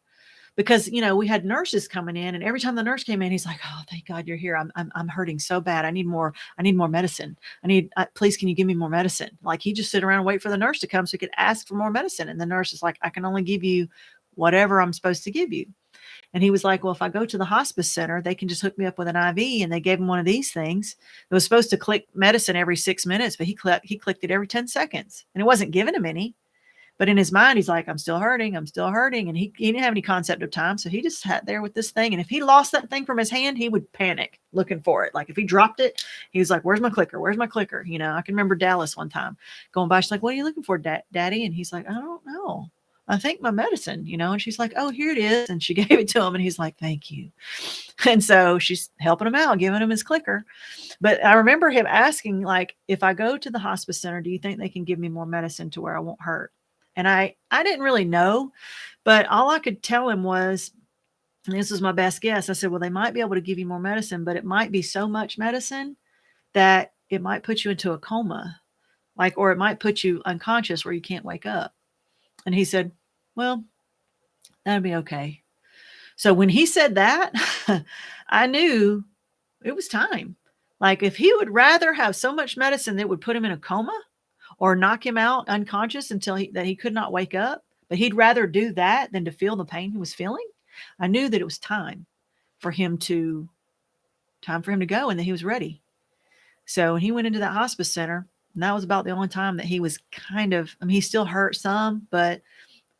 Speaker 1: Because, we had nurses coming in and every time the nurse came in, he's like, oh, thank God you're here. I'm hurting so bad. I need more medicine. Please, can you give me more medicine? Like he just sit around and wait for the nurse to come so he could ask for more medicine. And the nurse is like, I can only give you whatever I'm supposed to give you. And he was like, well, if I go to the hospice center, they can just hook me up with an IV. And they gave him one of these things. It was supposed to click medicine every 6 minutes, but he clicked it every 10 seconds and it wasn't giving him any. But in his mind, he's like, I'm still hurting. I'm still hurting. And he didn't have any concept of time. So he just sat there with this thing. And if he lost that thing from his hand, he would panic looking for it. Like if he dropped it, he was like, where's my clicker? Where's my clicker? I can remember Dallas one time going by. She's like, what are you looking for, Daddy? And he's like, I don't know. I think my medicine, and she's like, oh, here it is. And she gave it to him and he's like, thank you. And so she's helping him out, giving him his clicker. But I remember him asking, like, if I go to the hospice center, do you think they can give me more medicine to where I won't hurt? And I didn't really know, but all I could tell him was, and this was my best guess. I said, well, they might be able to give you more medicine, but it might be so much medicine that it might put you into a coma, or it might put you unconscious where you can't wake up. And he said, well, that'd be okay. So when he said that, I knew it was time. Like if he would rather have so much medicine that would put him in a coma or knock him out unconscious until he could not wake up, but he'd rather do that than to feel the pain he was feeling, I knew that it was time for him to go and that he was ready. So when he went into that hospice center, and that was about the only time that he was he still hurt some, but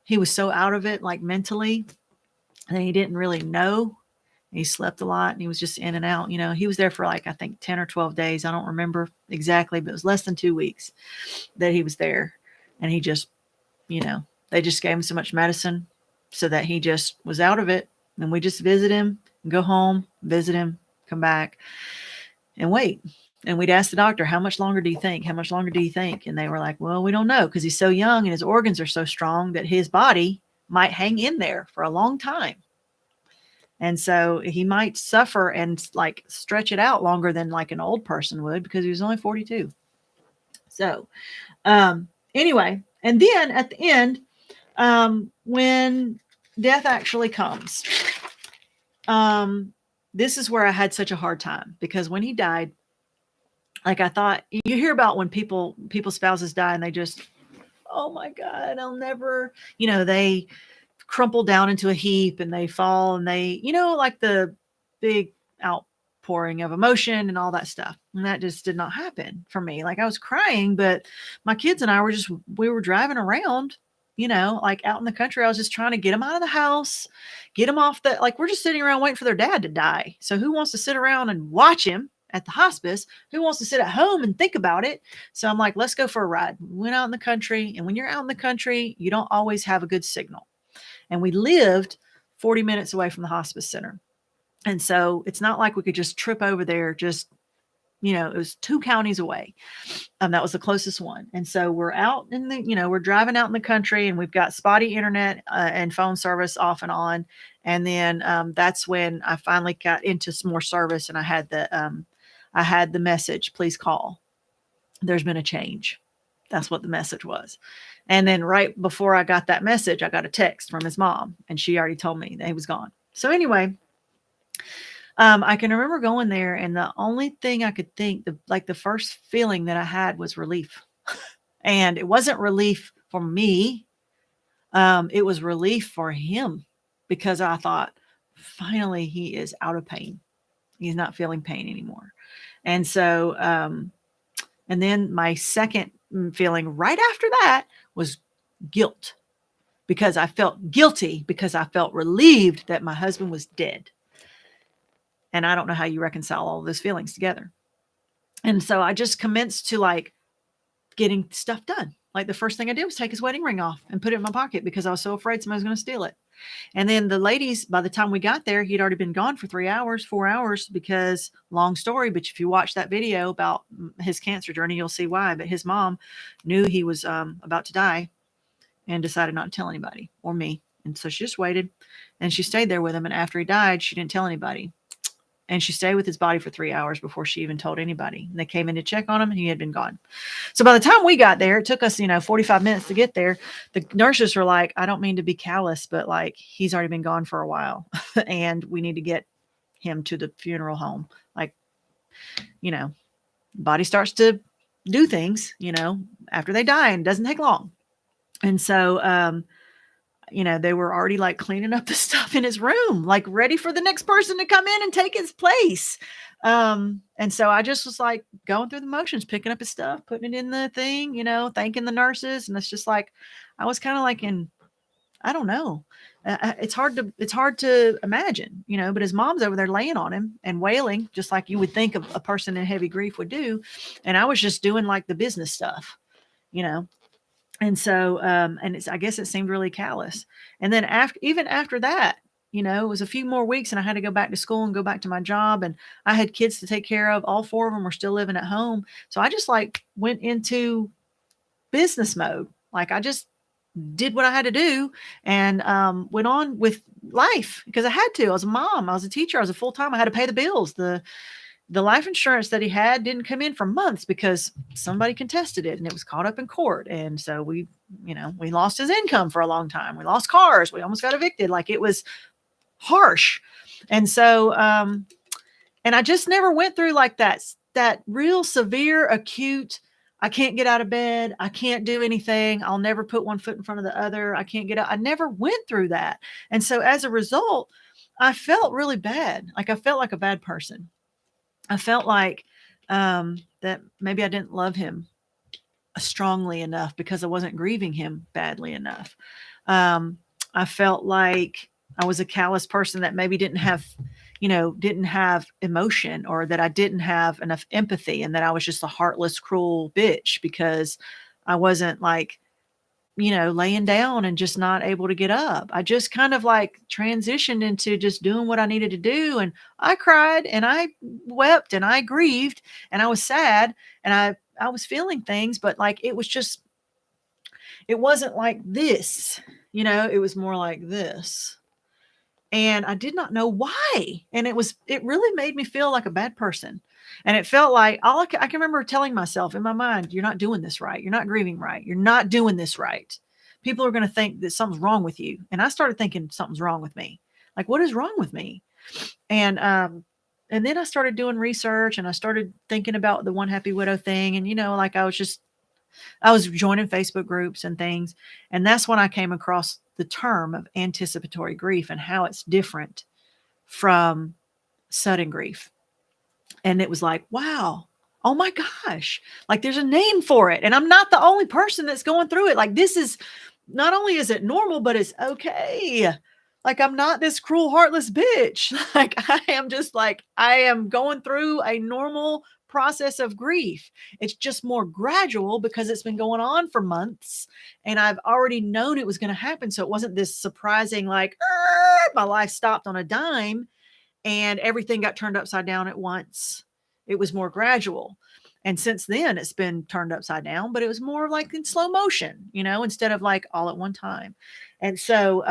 Speaker 1: he was so out of it, like mentally, and he didn't really know. He slept a lot and he was just in and out. He was there for like, I think 10 or 12 days. I don't remember exactly, but it was less than 2 weeks that he was there. And he just, they just gave him so much medicine so that he just was out of it. And we just visit him and go home, visit him, come back and wait. And we'd ask the doctor, how much longer do you think? How much longer do you think? And they were like, well, we don't know because he's so young and his organs are so strong that his body might hang in there for a long time. And so he might suffer and like stretch it out longer than like an old person would because he was only 42. So anyway, and then at the end, when death actually comes, this is where I had such a hard time, because when he died, like, I thought, you hear about when people's spouses die and they just, oh my God, I'll never, they crumple down into a heap and they fall and they, like the big outpouring of emotion and all that stuff. And that just did not happen for me. Like, I was crying, but my kids and I we were driving around, like out in the country. I was just trying to get them out of the house, get them off like, we're just sitting around waiting for their dad to die. So who wants to sit around and watch him at the hospice? Who wants to sit at home and think about it? So I'm like, let's go for a ride. We went out in the country, and when you're out in the country, you don't always have a good signal. And we lived 40 minutes away from the hospice center. And so it's not like we could just trip over there. Just, it was 2 counties away. That was the closest one. And so we're out in we're driving out in the country, and we've got spotty internet and phone service off and on. And then that's when I finally got into some more service, and I had the message, please call. There's been a change. That's what the message was. And then right before I got that message, I got a text from his mom, and she already told me that he was gone. So anyway, I can remember going there, and the only thing I could think, the first feeling that I had was relief. And it wasn't relief for me. It was relief for him, because I thought, finally, he is out of pain. He's not feeling pain anymore. And so, and then my second feeling right after that was guilt, because I felt guilty, because I felt relieved that my husband was dead. And I don't know how you reconcile all those feelings together. And so I just commenced to like getting stuff done. Like, the first thing I did was take his wedding ring off and put it in my pocket, because I was so afraid somebody was going to steal it. And then the ladies, by the time we got there, he'd already been gone for 4 hours, because, long story, but if you watch that video about his cancer journey, you'll see why. But his mom knew he was about to die and decided not to tell anybody or me. And so she just waited, and she stayed there with him. And after he died, she didn't tell anybody. And she stayed with his body for 3 hours before she even told anybody. And they came in to check on him, and he had been gone. So by the time we got there, it took us, 45 minutes to get there. The nurses were like, I don't mean to be callous, but like, he's already been gone for a while and we need to get him to the funeral home. Like, body starts to do things, after they die, and it doesn't take long. And so, they were already like cleaning up the stuff in his room, like ready for the next person to come in and take his place. And so I just was like going through the motions, picking up his stuff, putting it in the thing, thanking the nurses. And it's just like, I was kind of like I don't know. It's hard to imagine, but his mom's over there laying on him and wailing, just like you would think a person in heavy grief would do. And I was just doing like the business stuff, And so, I guess it seemed really callous. And then even after that, it was a few more weeks, and I had to go back to school and go back to my job, and I had kids to take care of. All 4 of them were still living at home. So I just like went into business mode. Like, I just did what I had to do and went on with life, because I had to. I was a mom. I was a teacher. I was a full-time. I had to pay the bills. The life insurance that he had didn't come in for months because somebody contested it and it was caught up in court. And so we lost his income for a long time. We lost cars. We almost got evicted. Like, it was harsh. And so, and I just never went through like that real severe, acute, I can't get out of bed. I can't do anything. I'll never put one foot in front of the other. I can't get out. I never went through that. And so as a result, I felt really bad. Like, I felt like a bad person. I felt like that maybe I didn't love him strongly enough because I wasn't grieving him badly enough. I felt like I was a callous person that maybe didn't have emotion, or that I didn't have enough empathy, and that I was just a heartless, cruel bitch because I wasn't like, laying down and just not able to get up. I just kind of like transitioned into just doing what I needed to do. And I cried and I wept and I grieved and I was sad and I was feeling things, but like, it wasn't like this, it was more like this. And I did not know why. And it really made me feel like a bad person. And it felt like I can remember telling myself in my mind, you're not doing this right. You're not grieving right. You're not doing this right. People are going to think that something's wrong with you. And I started thinking something's wrong with me. Like, what is wrong with me? And then I started doing research, and I started thinking about the One Happy Widow thing. And, like I was joining Facebook groups and things. And that's when I came across the term of anticipatory grief and how it's different from sudden grief. And it was like, wow, oh my gosh, like there's a name for it. And I'm not the only person that's going through it. Like, this is not only is it normal, but it's okay. Like, I'm not this cruel, heartless bitch. Like, I am going through a normal process of grief. It's just more gradual because it's been going on for months, and I've already known it was going to happen. So it wasn't this surprising, like, my life stopped on a dime and everything got turned upside down at once. It was more gradual. And since then, it's been turned upside down, but it was more like in slow motion, instead of like all at one time. And so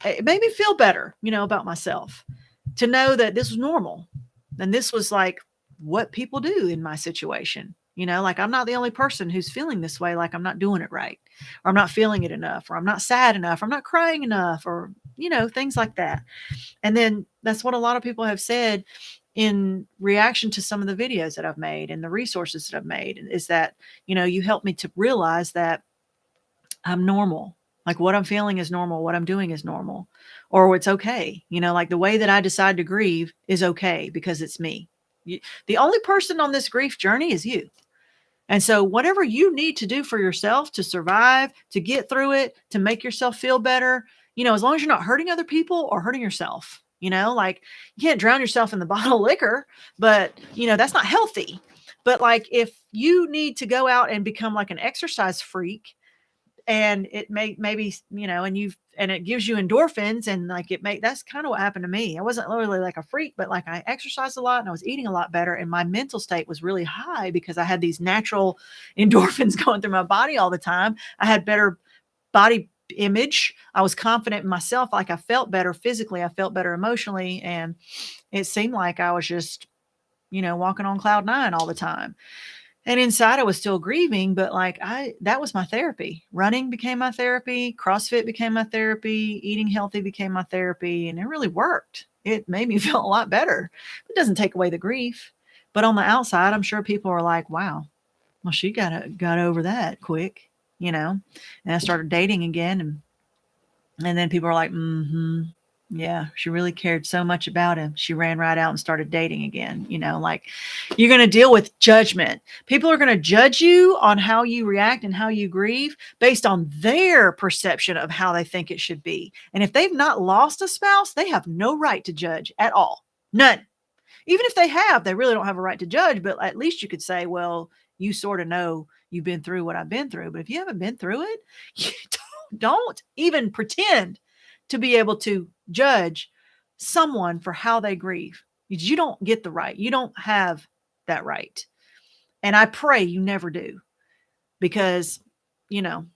Speaker 1: it made me feel better, about myself, to know that this was normal. And this was like what people do in my situation. Like, I'm not the only person who's feeling this way. Like, I'm not doing it right, or I'm not feeling it enough, or I'm not sad enough, or I'm not crying enough, or, things like that. And then that's what a lot of people have said in reaction to some of the videos that I've made and the resources that I've made, is that, you helped me to realize that I'm normal. Like, what I'm feeling is normal. What I'm doing is normal, or it's okay. Like, the way that I decide to grieve is okay because it's me. The only person on this grief journey is you. And so whatever you need to do for yourself to survive, to get through it, to make yourself feel better, as long as you're not hurting other people or hurting yourself, like, you can't drown yourself in the bottle of liquor, but that's not healthy. But like, if you need to go out and become like an exercise freak, and it maybe, and it gives you endorphins, and like that's kind of what happened to me. I wasn't literally like a freak, but like, I exercised a lot and I was eating a lot better, and my mental state was really high because I had these natural endorphins going through my body all the time. I had better body image. I was confident in myself. Like, I felt better physically, I felt better emotionally, and it seemed like I was just, walking on cloud nine all the time. And inside I was still grieving, but like, that was my therapy. Running became my therapy. CrossFit became my therapy. Eating healthy became my therapy. And it really worked. It made me feel a lot better. It doesn't take away the grief. But on the outside, I'm sure people are like, wow, well, she got over that quick, And I started dating again. And then people are like, yeah, she really cared so much about him. She ran right out and started dating again. Like, you're going to deal with judgment. People are going to judge you on how you react and how you grieve based on their perception of how they think it should be. And if they've not lost a spouse, they have no right to judge at all. None. Even if they have, they really don't have a right to judge. But at least you could say, well, you sort of know you've been through what I've been through. But if you haven't been through it, you don't even pretend to be able to judge someone for how they grieve. You don't get the right. You don't have that right. And I pray you never do, because, you know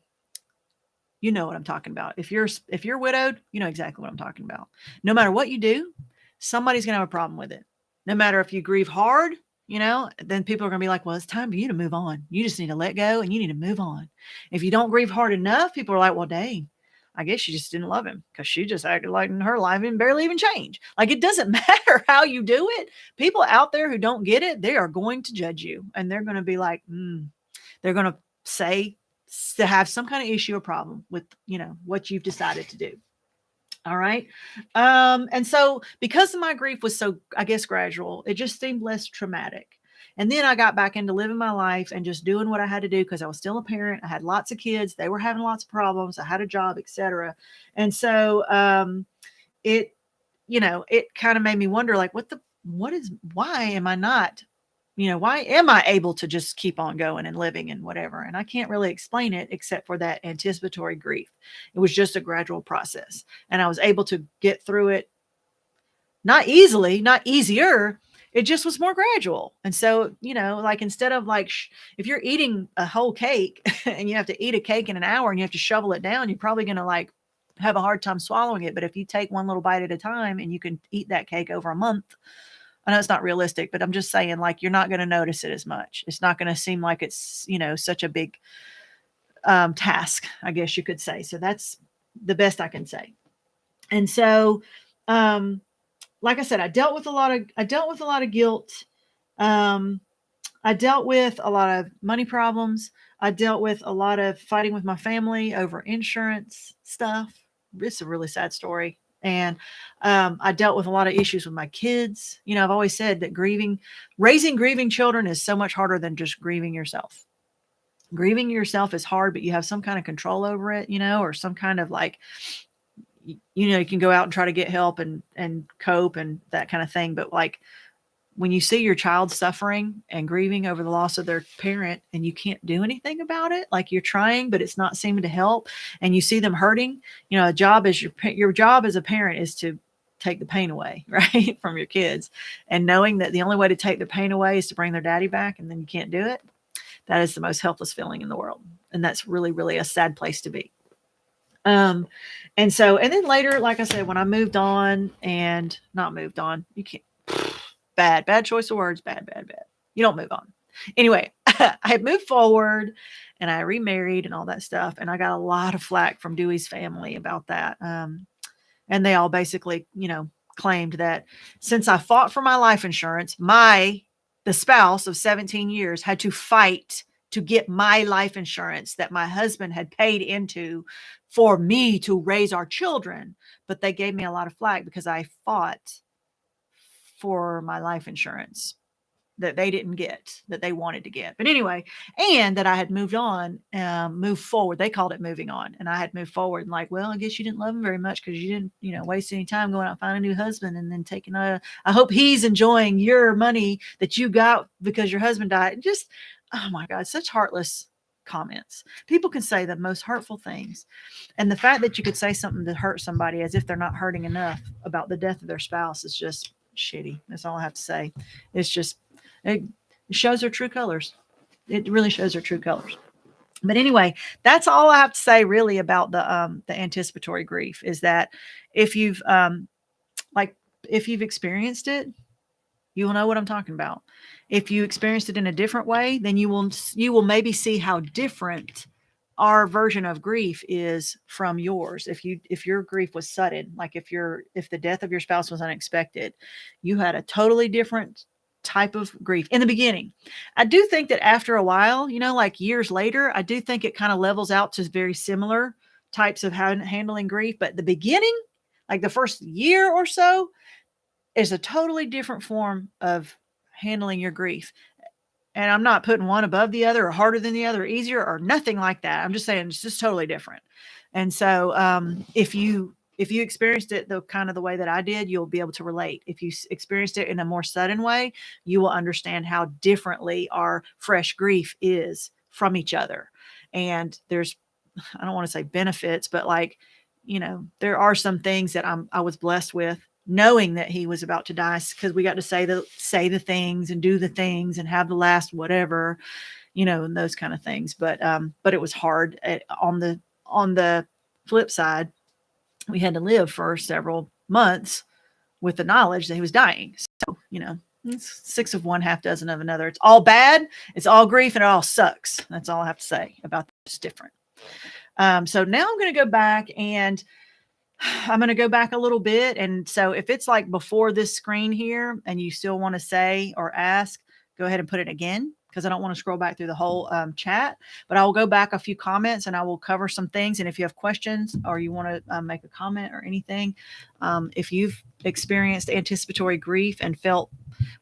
Speaker 1: what I'm talking about. If you're widowed, you know exactly what I'm talking about. No matter what you do, somebody's going to have a problem with it. No matter if you grieve hard, then people are going to be like, well, it's time for you to move on. You just need to let go and you need to move on. If you don't grieve hard enough, people are like, well, dang, I guess she just didn't love him because she just acted like in her life and barely even changed. Like, it doesn't matter how you do it. People out there who don't get it, they are going to judge you, and they're going to be like, they're going to say, to have some kind of issue or problem with, what you've decided to do. All right. And so because my grief was so, I guess, gradual, it just seemed less traumatic. And then I got back into living my life and just doing what I had to do because I was still a parent. I had lots of kids. They were having lots of problems. I had a job, etc. And so it kind of made me wonder, like, why am I not, why am I able to just keep on going and living and whatever? And I can't really explain it except for that anticipatory grief. It was just a gradual process. And I was able to get through it, not easily, not easier. It just was more gradual. And so, like, instead of like, if you're eating a whole cake and you have to eat a cake in an hour and you have to shovel it down, you're probably going to like have a hard time swallowing it. But if you take one little bite at a time and you can eat that cake over a month, I know it's not realistic, but I'm just saying, like, you're not going to notice it as much. It's not going to seem like it's, such a big task, I guess you could say. So that's the best I can say. And so like I said, I dealt with a lot of guilt. Um, I dealt with a lot of money problems. I dealt with a lot of fighting with my family over insurance stuff. It's a really sad story. And I dealt with a lot of issues with my kids. You know, I've always said that raising grieving children is so much harder than just grieving yourself. Grieving yourself is hard, but you have some kind of control over it, you know, or some kind of like, you know, you can go out and try to get help and cope and that kind of thing. But like, when you see your child suffering and grieving over the loss of their parent and you can't do anything about it, like you're trying, but it's not seeming to help, and you see them hurting, you know, your job as a parent is to take the pain away, right, from your kids. And knowing that the only way to take the pain away is to bring their daddy back, and then you can't do it, that is the most helpless feeling in the world. And that's really, really a sad place to be. Um, and then later, like I said, when I moved on and not moved on, you can't, bad choice of words, bad. You don't move on. Anyway, I had moved forward and I remarried and all that stuff. And I got a lot of flack from Dewey's family about that. And they all basically, you know, claimed that since I fought for my life insurance, the spouse of 17 years had to fight to get my life insurance that my husband had paid into for me to raise our children. But they gave me a lot of flack because I fought for my life insurance that they didn't get, that they wanted to get. But anyway, and that I had moved on, moved forward. They called it moving on. And I had moved forward and like, well, I guess you didn't love him very much because you didn't, you know, waste any time going out and find a new husband and then I hope he's enjoying your money that you got because your husband died. And just, oh my God, such heartless comments. People can say the most hurtful things. And the fact that you could say something to hurt somebody as if they're not hurting enough about the death of their spouse is just shitty. That's all I have to say. It's just, it shows their true colors. It really shows their true colors. But anyway, that's all I have to say really about the anticipatory grief is that if you've if you've experienced it, you will know what I'm talking about. If you experienced it in a different way, then you will maybe see how different our version of grief is from yours. If your grief was sudden, like if the death of your spouse was unexpected, you had a totally different type of grief in the beginning. I do think that after a while, you know, like years later, I do think it kind of levels out to very similar types of handling grief. But the beginning, like the first year or so, is a totally different form of handling your grief. And I'm not putting one above the other or harder than the other, or easier or nothing like that. I'm just saying it's just totally different. And so if you experienced it the kind of the way that I did, you'll be able to relate. If you experienced it in a more sudden way, you will understand how differently our fresh grief is from each other. And there's, I don't want to say benefits, but like, you know, there are some things that I was blessed with knowing that he was about to die because we got to say the things and do the things and have the last whatever, you know, and those kind of things. But it was hard. On the flip side, we had to live for several months with the knowledge that he was dying. So, you know, it's six of one, half dozen of another. It's all bad. It's all grief and it all sucks. That's all I have to say about this. Different. So now I'm going to go back and I'm going to go back a little bit. And so if it's like before this screen here and you still want to say or ask, go ahead and put it again because I don't want to scroll back through the whole chat, but I will go back a few comments and I will cover some things. And if you have questions or you want to make a comment or anything, if you've experienced anticipatory grief and felt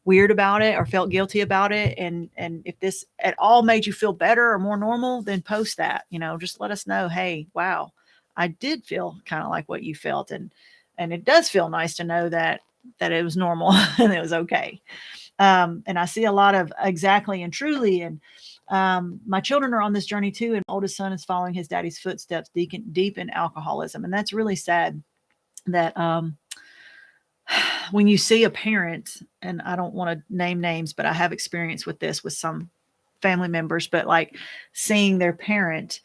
Speaker 1: weird about it or felt guilty about it, and if this at all made you feel better or more normal, then post that, you know, just let us know, hey, wow, I did feel kind of like what you felt. And it does feel nice to know that it was normal and it was okay. And I see a lot of exactly and truly. And my children are on this journey too. And oldest son is following his daddy's footsteps deep in alcoholism. And that's really sad that when you see a parent, and I don't want to name names, but I have experience with this with some family members, but like seeing their parent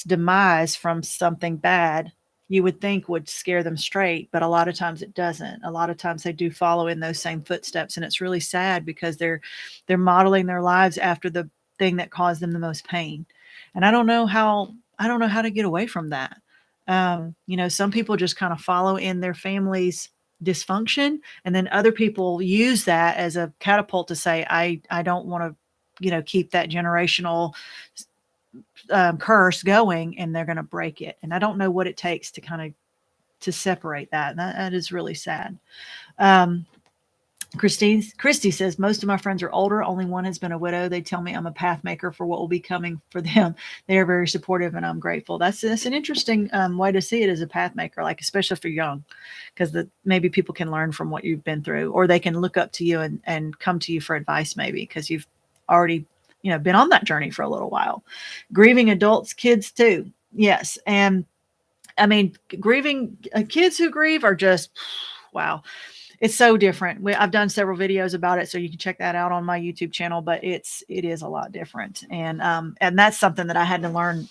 Speaker 1: demise from something bad, you would think would scare them straight, but a lot of times it doesn't. A lot of times they do follow in those same footsteps, and it's really sad because they're modeling their lives after the thing that caused them the most pain. And I don't know how to get away from that. You know, some people just kind of follow in their family's dysfunction. And then other people use that as a catapult to say, I don't want to, keep that generational curse going, and they're going to break it. And I don't know what it takes to kind of to separate that. That is really sad. Um, Christy says, most of my friends are older. Only one has been a widow. They tell me I'm a path maker for what will be coming for them. They are very supportive, and I'm grateful. That's an interesting way to see it, as a path maker, like especially if you're young, because maybe people can learn from what you've been through, or they can look up to you and come to you for advice, maybe because you've already been on that journey for a little while. Grieving adults, kids too. Yes, and I mean, grieving kids who grieve are just wow. It's so different. I've done several videos about it, so you can check that out on my YouTube channel, but it is a lot different. And that's something that I had to learn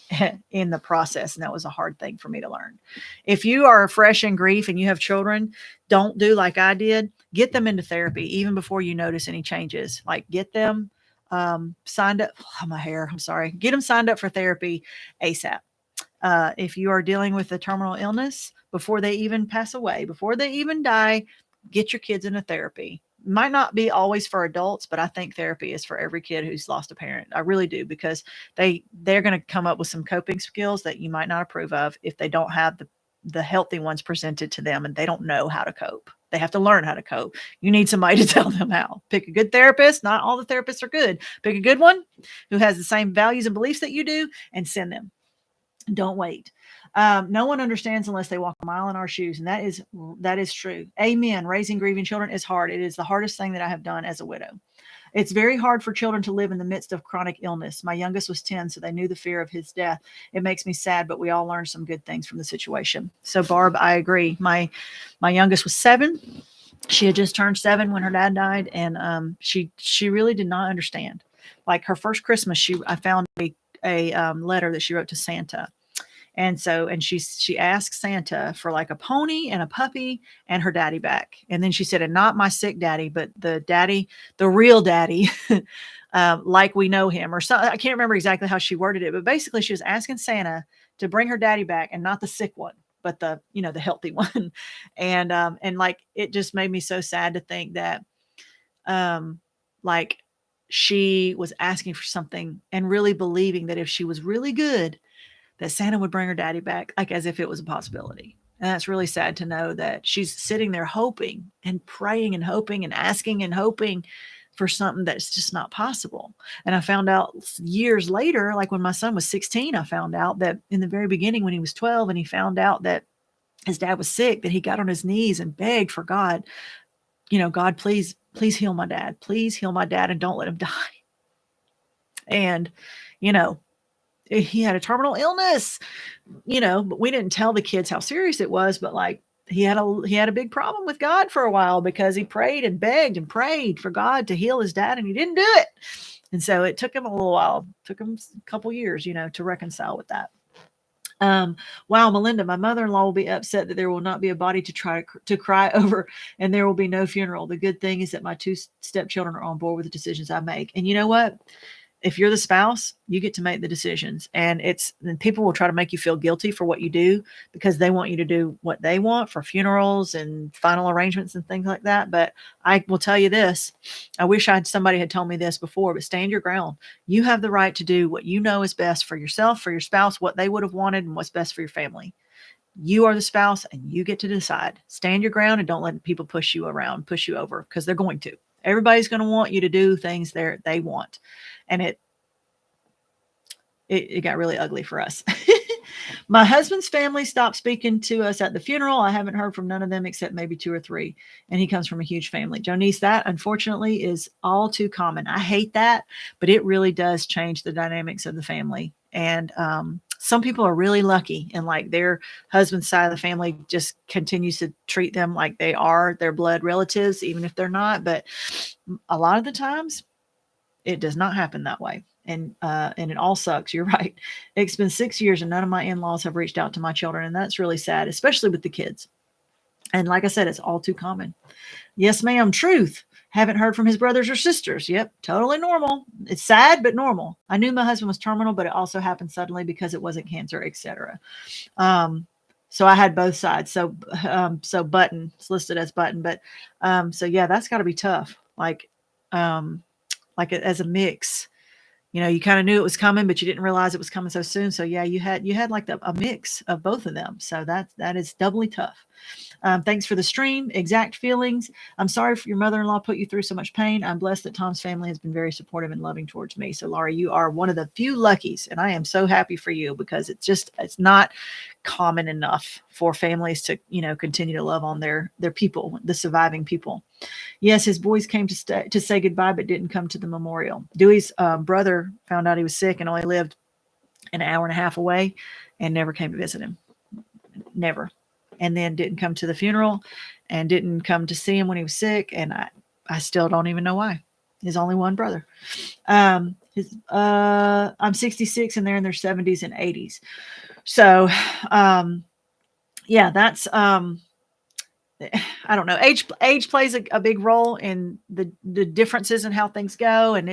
Speaker 1: in the process. And that was a hard thing for me to learn. If you are fresh in grief and you have children, don't do like I did. Get them into therapy even before you notice any changes. Like, get them signed up. Oh, my hair. I'm sorry. Get them signed up for therapy ASAP. If you are dealing with a terminal illness, before they even pass away, before they even die, get your kids into therapy. Might not be always for adults, but I think therapy is for every kid who's lost a parent. I really do, because they're going to come up with some coping skills that you might not approve of if they don't have the healthy ones presented to them, and they don't know how to cope. They have to learn how to cope. You need somebody to tell them how. Pick a good therapist. Not all the therapists are good. Pick a good one who has the same values and beliefs that you do, and send them. Don't wait. No one understands unless they walk a mile in our shoes. And that is true. Amen. Raising grieving children is hard. It is the hardest thing that I have done as a widow. It's very hard for children to live in the midst of chronic illness. My youngest was 10, so they knew the fear of his death. It makes me sad, but we all learned some good things from the situation. So Barb, I agree. My youngest was 7. She had just turned 7 when her dad died. And she really did not understand. Like, her first Christmas, I found a letter that she wrote to Santa. And she asked Santa for like a pony and a puppy and her daddy back. And then she said, and not my sick daddy, but the real daddy, like we know him, or something. I can't remember exactly how she worded it, but basically she was asking Santa to bring her daddy back, and not the sick one, but the healthy one. And like, it just made me so sad to think that, like, she was asking for something and really believing that if she was really good, that Santa would bring her daddy back, like as if it was a possibility. And that's really sad to know that she's sitting there hoping and praying and hoping and asking and hoping for something that's just not possible. And I found out years later, like when my son was 16, I found out that in the very beginning, when he was 12 and he found out that his dad was sick, that he got on his knees and begged for God, God, please heal my dad. Please heal my dad and don't let him die. And, he had a terminal illness, but we didn't tell the kids how serious it was. But like, he had a big problem with God for a while, because he prayed and begged and prayed for God to heal his dad, and he didn't do it. And so it took him a little while, took him a couple years, to reconcile with that. Wow, Melinda, my mother-in-law will be upset that there will not be a body to cry over, and there will be no funeral. The good thing is that my 2 stepchildren are on board with the decisions I make. And you know what? If you're the spouse, you get to make the decisions, and people will try to make you feel guilty for what you do, because they want you to do what they want for funerals and final arrangements and things like that. But I will tell you this, I wish somebody had told me this before, but stand your ground. You have the right to do what you know is best for yourself, for your spouse, what they would have wanted, and what's best for your family. You are the spouse, and you get to decide. Stand your ground, and don't let people push you around, push you over, because they're going to. Everybody's going to want you to do things they want. And it got really ugly for us. My husband's family stopped speaking to us at the funeral. I haven't heard from none of them except maybe 2 or 3. And he comes from a huge family. Jonice, that unfortunately is all too common. I hate that, but it really does change the dynamics of the family. And some people are really lucky, and like their husband's side of the family just continues to treat them like they are their blood relatives, even if they're not. But a lot of the times it does not happen that way. And it all sucks. You're right. It's been 6 years and none of my in-laws have reached out to my children. And that's really sad, especially with the kids. And like I said, it's all too common. Yes, ma'am. Truth. Haven't heard from his brothers or sisters. Yep. Totally normal. It's sad, but normal. I knew my husband was terminal, but it also happened suddenly because it wasn't cancer, etc. So I had both sides. So Button, it's listed as Button, but so yeah, that's got to be tough. Um, as a mix, you kind of knew it was coming, but you didn't realize it was coming so soon. So yeah, you had like a mix of both of them. So that is doubly tough. Thanks for the stream. Exact feelings. I'm sorry for your mother-in-law put you through so much pain. I'm blessed that Tom's family has been very supportive and loving towards me. So Laurie, you are one of the few luckies, and I am so happy for you because it's not common enough for families to, continue to love on their people, the surviving people. Yes, his boys came to say goodbye, but didn't come to the memorial. Dewey's brother found out he was sick and only lived an hour and a half away and never came to visit him. Never. And then didn't come to the funeral and didn't come to see him when he was sick. And I still don't even know why. His only one brother. I'm 66 and they're in their 70s and 80s. So, yeah, that's, I don't know. Age plays a big role in the differences in how things go. And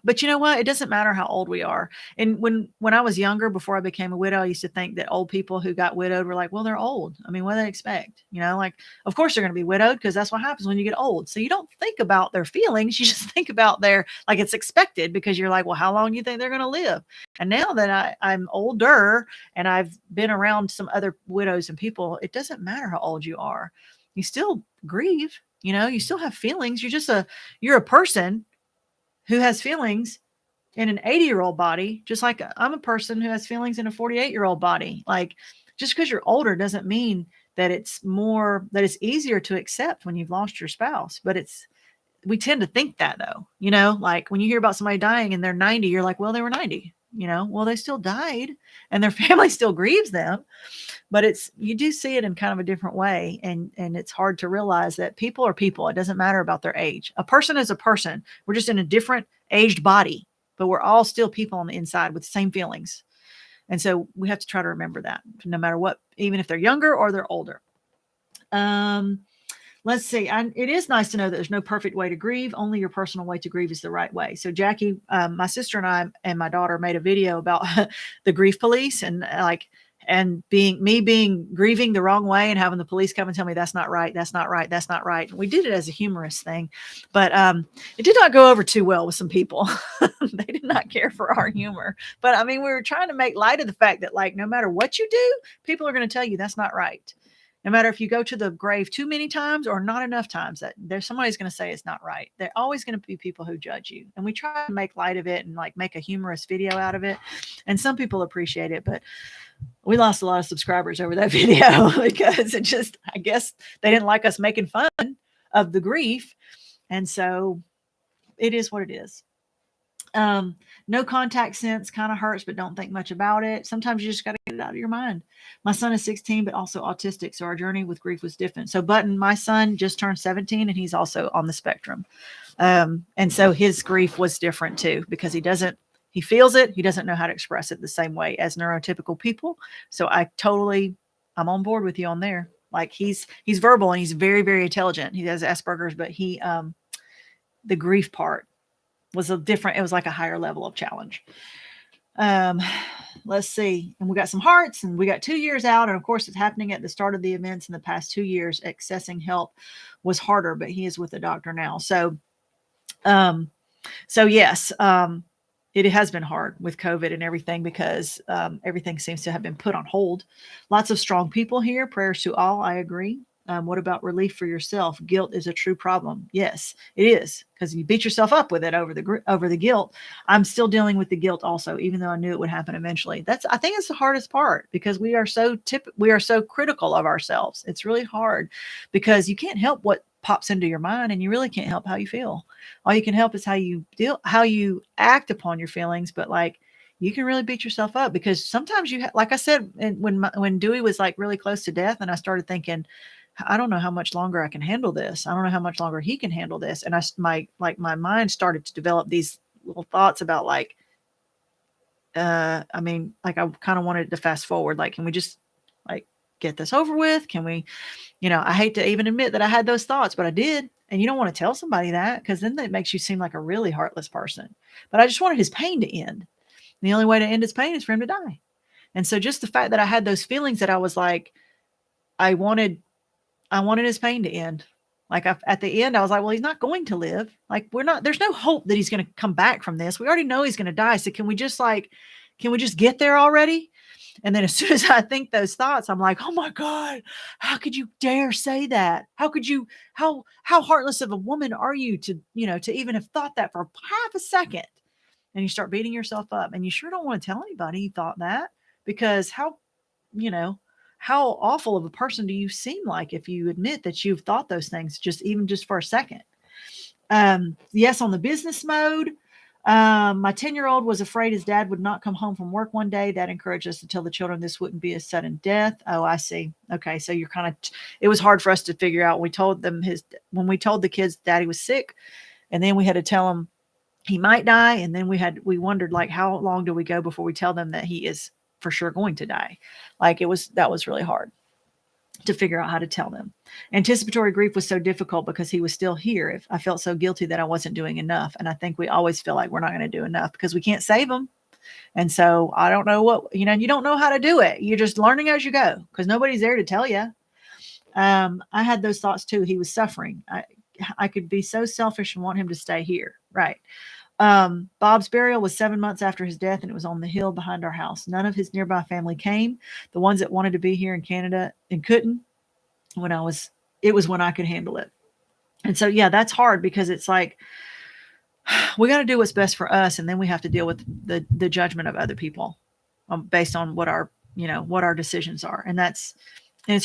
Speaker 1: but you know what? It doesn't matter how old we are. And when I was younger, before I became a widow, I used to think that old people who got widowed were like, well, they're old. I mean, what do they expect? Like, of course they're going to be widowed because that's what happens when you get old. So you don't think about their feelings. You just think about like it's expected because you're like, well, how long do you think they're going to live? And now that I'm older and I've been around some other widows and people, it doesn't matter how old you are. You still grieve, you still have feelings. You're a person who has feelings in an 80-year-old body, just like I'm a person who has feelings in a 48-year-old body. Like, just because you're older doesn't mean that it's easier to accept when you've lost your spouse. But we tend to think that though, like when you hear about somebody dying and they're 90, you're like, well, they were 90, well, they still died and their family still grieves them. But you do see it in kind of a different way. And it's hard to realize that people are people. It doesn't matter about their age. A person is a person. We're just in a different aged body, but we're all still people on the inside with the same feelings. And so we have to try to remember that no matter what, even if they're younger or they're older. Let's see. It is nice to know that there's no perfect way to grieve. Only your personal way to grieve is the right way. So Jackie, my sister and I and my daughter made a video about the grief police and being grieving the wrong way and having the police come and tell me that's not right. That's not right. That's not right. And we did it as a humorous thing, but it did not go over too well with some people. They did not care for our humor, but I mean, we were trying to make light of the fact that like, no matter what you do, people are going to tell you that's not right. No matter if you go to the grave too many times or not enough times, that there's somebody's going to say it's not right. They're always going to be people who judge you. And we try to make light of it and like make a humorous video out of it. And some people appreciate it, but we lost a lot of subscribers over that video because I guess they didn't like us making fun of the grief. And so it is what it is. No contact sense kind of hurts, but don't think much about it. Sometimes you just got to get it out of your mind. My son is 16, but also autistic. So our journey with grief was different. So Button, my son just turned 17 and he's also on the spectrum. And so his grief was different too, because he feels it. He doesn't know how to express it the same way as neurotypical people. So I'm on board with you on there. Like he's verbal and he's very, very intelligent. He has Asperger's, but the grief part was it was like a higher level of challenge. Let's see. And we got some hearts and we got 2 years out. And of course it's happening at the start of the events in the past 2 years. Accessing help was harder, but he is with a doctor now. So yes, it has been hard with COVID and everything because everything seems to have been put on hold. Lots of strong people here. Prayers to all. I agree. What about relief for yourself? Guilt is a true problem. Yes, it is, because you beat yourself up with it over the guilt. I'm still dealing with the guilt also, even though I knew it would happen eventually. I think it's the hardest part because we are so critical of ourselves. It's really hard because you can't help what pops into your mind, and you really can't help how you feel. All you can help is how you act upon your feelings. But like, you can really beat yourself up because sometimes like I said, when Dewey was like really close to death, and I started thinking, I don't know how much longer I can handle this. I don't know how much longer he can handle this. And my mind started to develop these little thoughts about I kind of wanted to fast forward. Like, can we just get this over with? Can we, I hate to even admit that I had those thoughts, but I did. And you don't want to tell somebody that because then that makes you seem like a really heartless person. But I just wanted his pain to end. And the only way to end his pain is for him to die. And so just the fact that I had those feelings that I was like, I wanted his pain to end. Like at the end, I was like, well, he's not going to live. Like there's no hope that he's going to come back from this. We already know he's going to die. So can we just get there already? And then as soon as I think those thoughts, I'm like, oh my God, how could you dare say that? How could you, how heartless of a woman are you to even have thought that for half a second? And you start beating yourself up, and you sure don't want to tell anybody you thought that, because how awful of a person do you seem like if you admit that you've thought those things just for a second? Yes, on the business mode, my 10-year-old was afraid his dad would not come home from work one day. That encouraged us to tell the children this wouldn't be a sudden death. Oh, I see. Okay. So it was hard for us to figure out. When we told the kids daddy was sick, and then we had to tell him he might die. And then we wondered, like, how long do we go before we tell them that he is for sure going to die? Like that was really hard to figure out how to tell them. Anticipatory grief was so difficult because he was still here. I felt so guilty that I wasn't doing enough. And I think we always feel like we're not going to do enough because we can't save him. And so I don't know what, you don't know how to do it. You're just learning as you go because nobody's there to tell you. I had those thoughts too. He was suffering. I could be so selfish and want him to stay here. Right. Bob's burial was 7 months after his death, and it was on the hill behind our house. None of his nearby family came. The ones that wanted to be here in Canada and couldn't, it was when I could handle it. And so, yeah, that's hard because it's like, we got to do what's best for us. And then we have to deal with the judgment of other people based on what our decisions are. And it's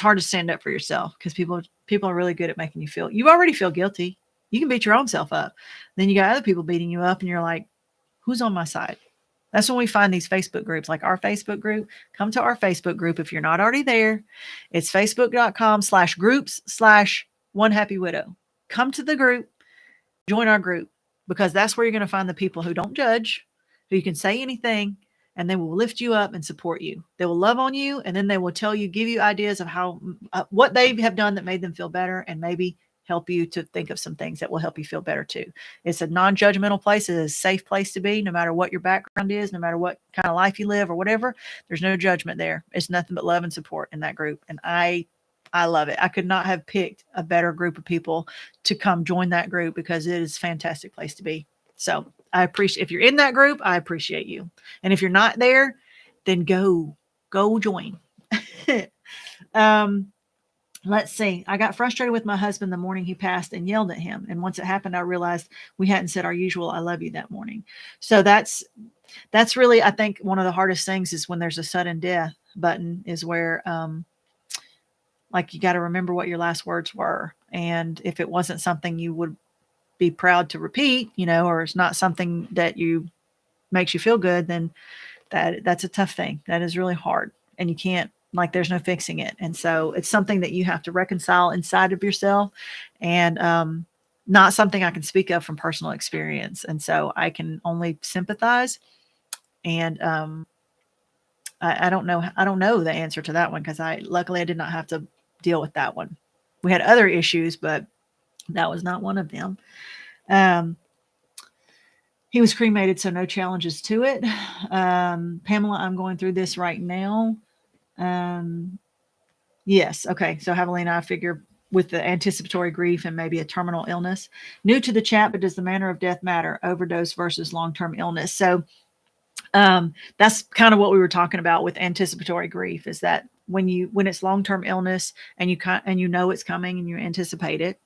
Speaker 1: hard to stand up for yourself because people are really good at making you already feel guilty. You can beat your own self up. Then you got other people beating you up and you're like, who's on my side? That's when we find these Facebook groups, like our Facebook group. Come to our Facebook group if you're not already there. It's facebook.com/groups/onehappywidow. Come to the group, join our group, because that's where you're going to find the people who don't judge, who you can say anything, and they will lift you up and support you. They will love on you, and then they will give you ideas of how, what they have done that made them feel better, and maybe help you to think of some things that will help you feel better too. It's a non-judgmental place. It's a safe place to be, no matter what your background is, no matter what kind of life you live or whatever. There's no judgment there. It's nothing but love and support in that group. And I love it. I could not have picked a better group of people to come join that group because it is a fantastic place to be. So if you're in that group, I appreciate you. And if you're not there, then go join. Let's see. I got frustrated with my husband the morning he passed and yelled at him. And once it happened, I realized we hadn't said our usual "I love you" that morning. So that's really, I think, one of the hardest things is when there's a sudden death button is where, like, you got to remember what your last words were. And if it wasn't something you would be proud to repeat, or it's not something that makes you feel good, then that's a tough thing. That is really hard. And you can't, there's no fixing it. And so it's something that you have to reconcile inside of yourself, and not something I can speak of from personal experience. And so I can only sympathize. And I don't know the answer to that one because luckily I did not have to deal with that one. We had other issues, but that was not one of them. He was cremated, so no challenges to it. Pamela, I'm going through this right now. Yes. Okay. So Javelina, I figure with the anticipatory grief and maybe a terminal illness. New to the chat, but does the manner of death matter? Overdose versus long-term illness. So that's kind of what we were talking about with anticipatory grief, is that when it's long-term illness and you know it's coming and you anticipate it,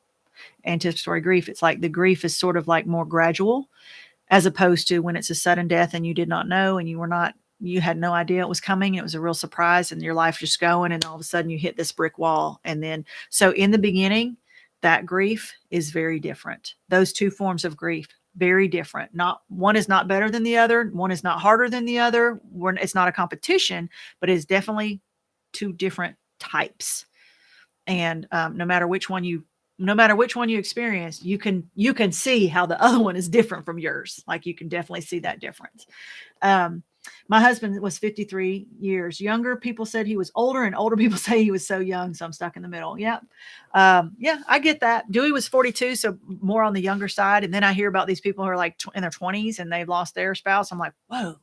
Speaker 1: anticipatory grief, it's like the grief is sort of like more gradual, as opposed to when it's a sudden death and you did not know and you had no idea it was coming. It was a real surprise and your life just going, and all of a sudden you hit this brick wall. And then, so in the beginning, that grief is very different. Those two forms of grief, very different. Not one is not better than the other. One is not harder than the other. It's not a competition, but it's definitely two different types. And no matter which one you experience, you can see how the other one is different from yours. Like, you can definitely see that difference. My husband was 53 years younger. People said he was older, and older people say he was so young. So I'm stuck in the middle. Yeah. Yeah, I get that. Dewey was 42. So more on the younger side. And then I hear about these people who are like in their 20s and they've lost their spouse. I'm like, whoa.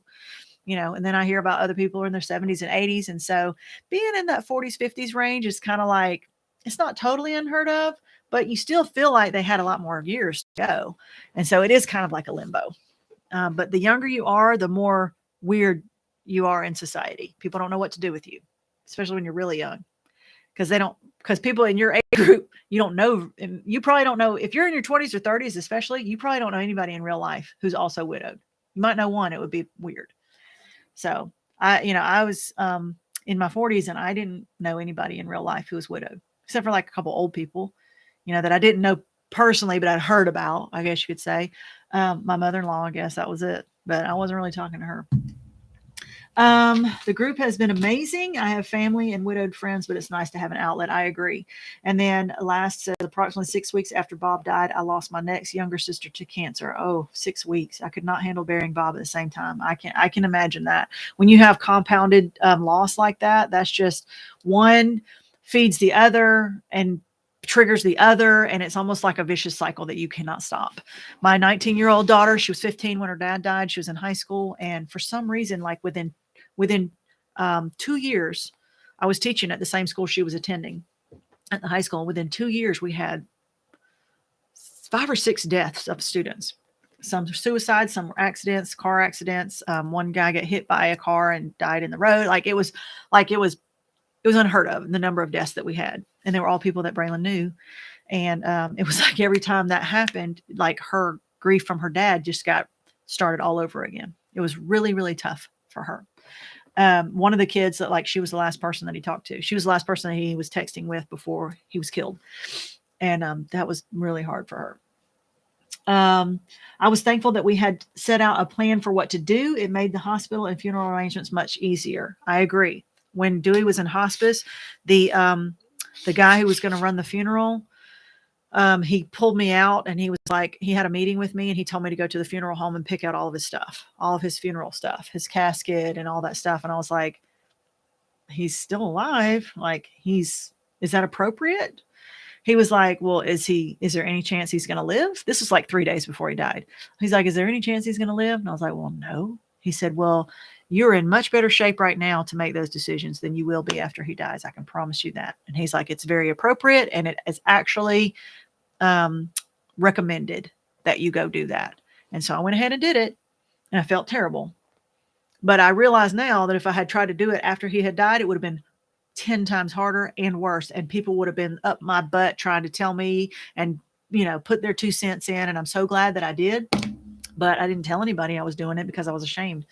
Speaker 1: And then I hear about other people in their 70s and 80s. And so being in that 40s, 50s range is kind of like, it's not totally unheard of, but you still feel like they had a lot more years to go. And so it is kind of like a limbo. But the younger you are, the more weird you are in society. People don't know what to do with you, especially when you're really young, because people in your age group, you don't know, and you probably don't know if you're in your 20s or 30s, especially, you probably don't know anybody in real life who's also widowed. You might know one, it would be weird. So I was in my 40s and I didn't know anybody in real life who was widowed, except for like a couple old people, that I didn't know personally, but I'd heard about, I guess you could say. My mother-in-law, I guess that was it, but I wasn't really talking to her. The group has been amazing. I have family and widowed friends, but it's nice to have an outlet. I agree. And then last, approximately 6 weeks after Bob died, I lost my next younger sister to cancer. Oh, 6 weeks. I could not handle burying Bob at the same time. I can imagine that. When you have compounded loss like that, that's just one feeds the other and triggers the other, and it's almost like a vicious cycle that you cannot stop. My 19-year-old daughter, she was 15 when her dad died. She was in high school, and for some reason, like within 2 years, I was teaching at the same school she was attending at the high school. Within 2 years, we had 5 or 6 deaths of students. Some suicides, some were accidents, car accidents. One guy got hit by a car and died in the road. It was unheard of, the number of deaths that we had. And they were all people that Braylon knew. And it was like every time that happened, like her grief from her dad just got started all over again. It was really, really tough for her. One of the kids that she was the last person that he talked to. She was the last person that he was texting with before he was killed. And that was really hard for her. I was thankful that we had set out a plan for what to do. It made the hospital and funeral arrangements much easier. I agree. When Dewey was in hospice, the guy who was going to run the funeral, he pulled me out and he was like, he had a meeting with me and he told me to go to the funeral home and pick out all of his stuff, all of his funeral stuff, his casket and all that stuff. And I was like, he's still alive. Is that appropriate? He was like, well, is there any chance he's going to live? This was like 3 days before he died. He's like, is there any chance he's going to live? And I was like, well, no. He said, well, you're in much better shape right now to make those decisions than you will be after he dies. I can promise you that. And he's like, it's very appropriate. And it is actually recommended that you go do that. And so I went ahead and did it, and I felt terrible. But I realize now that if I had tried to do it after he had died, it would have been 10 times harder and worse. And people would have been up my butt trying to tell me and, put their 2 cents in. And I'm so glad that I did, but I didn't tell anybody I was doing it because I was ashamed.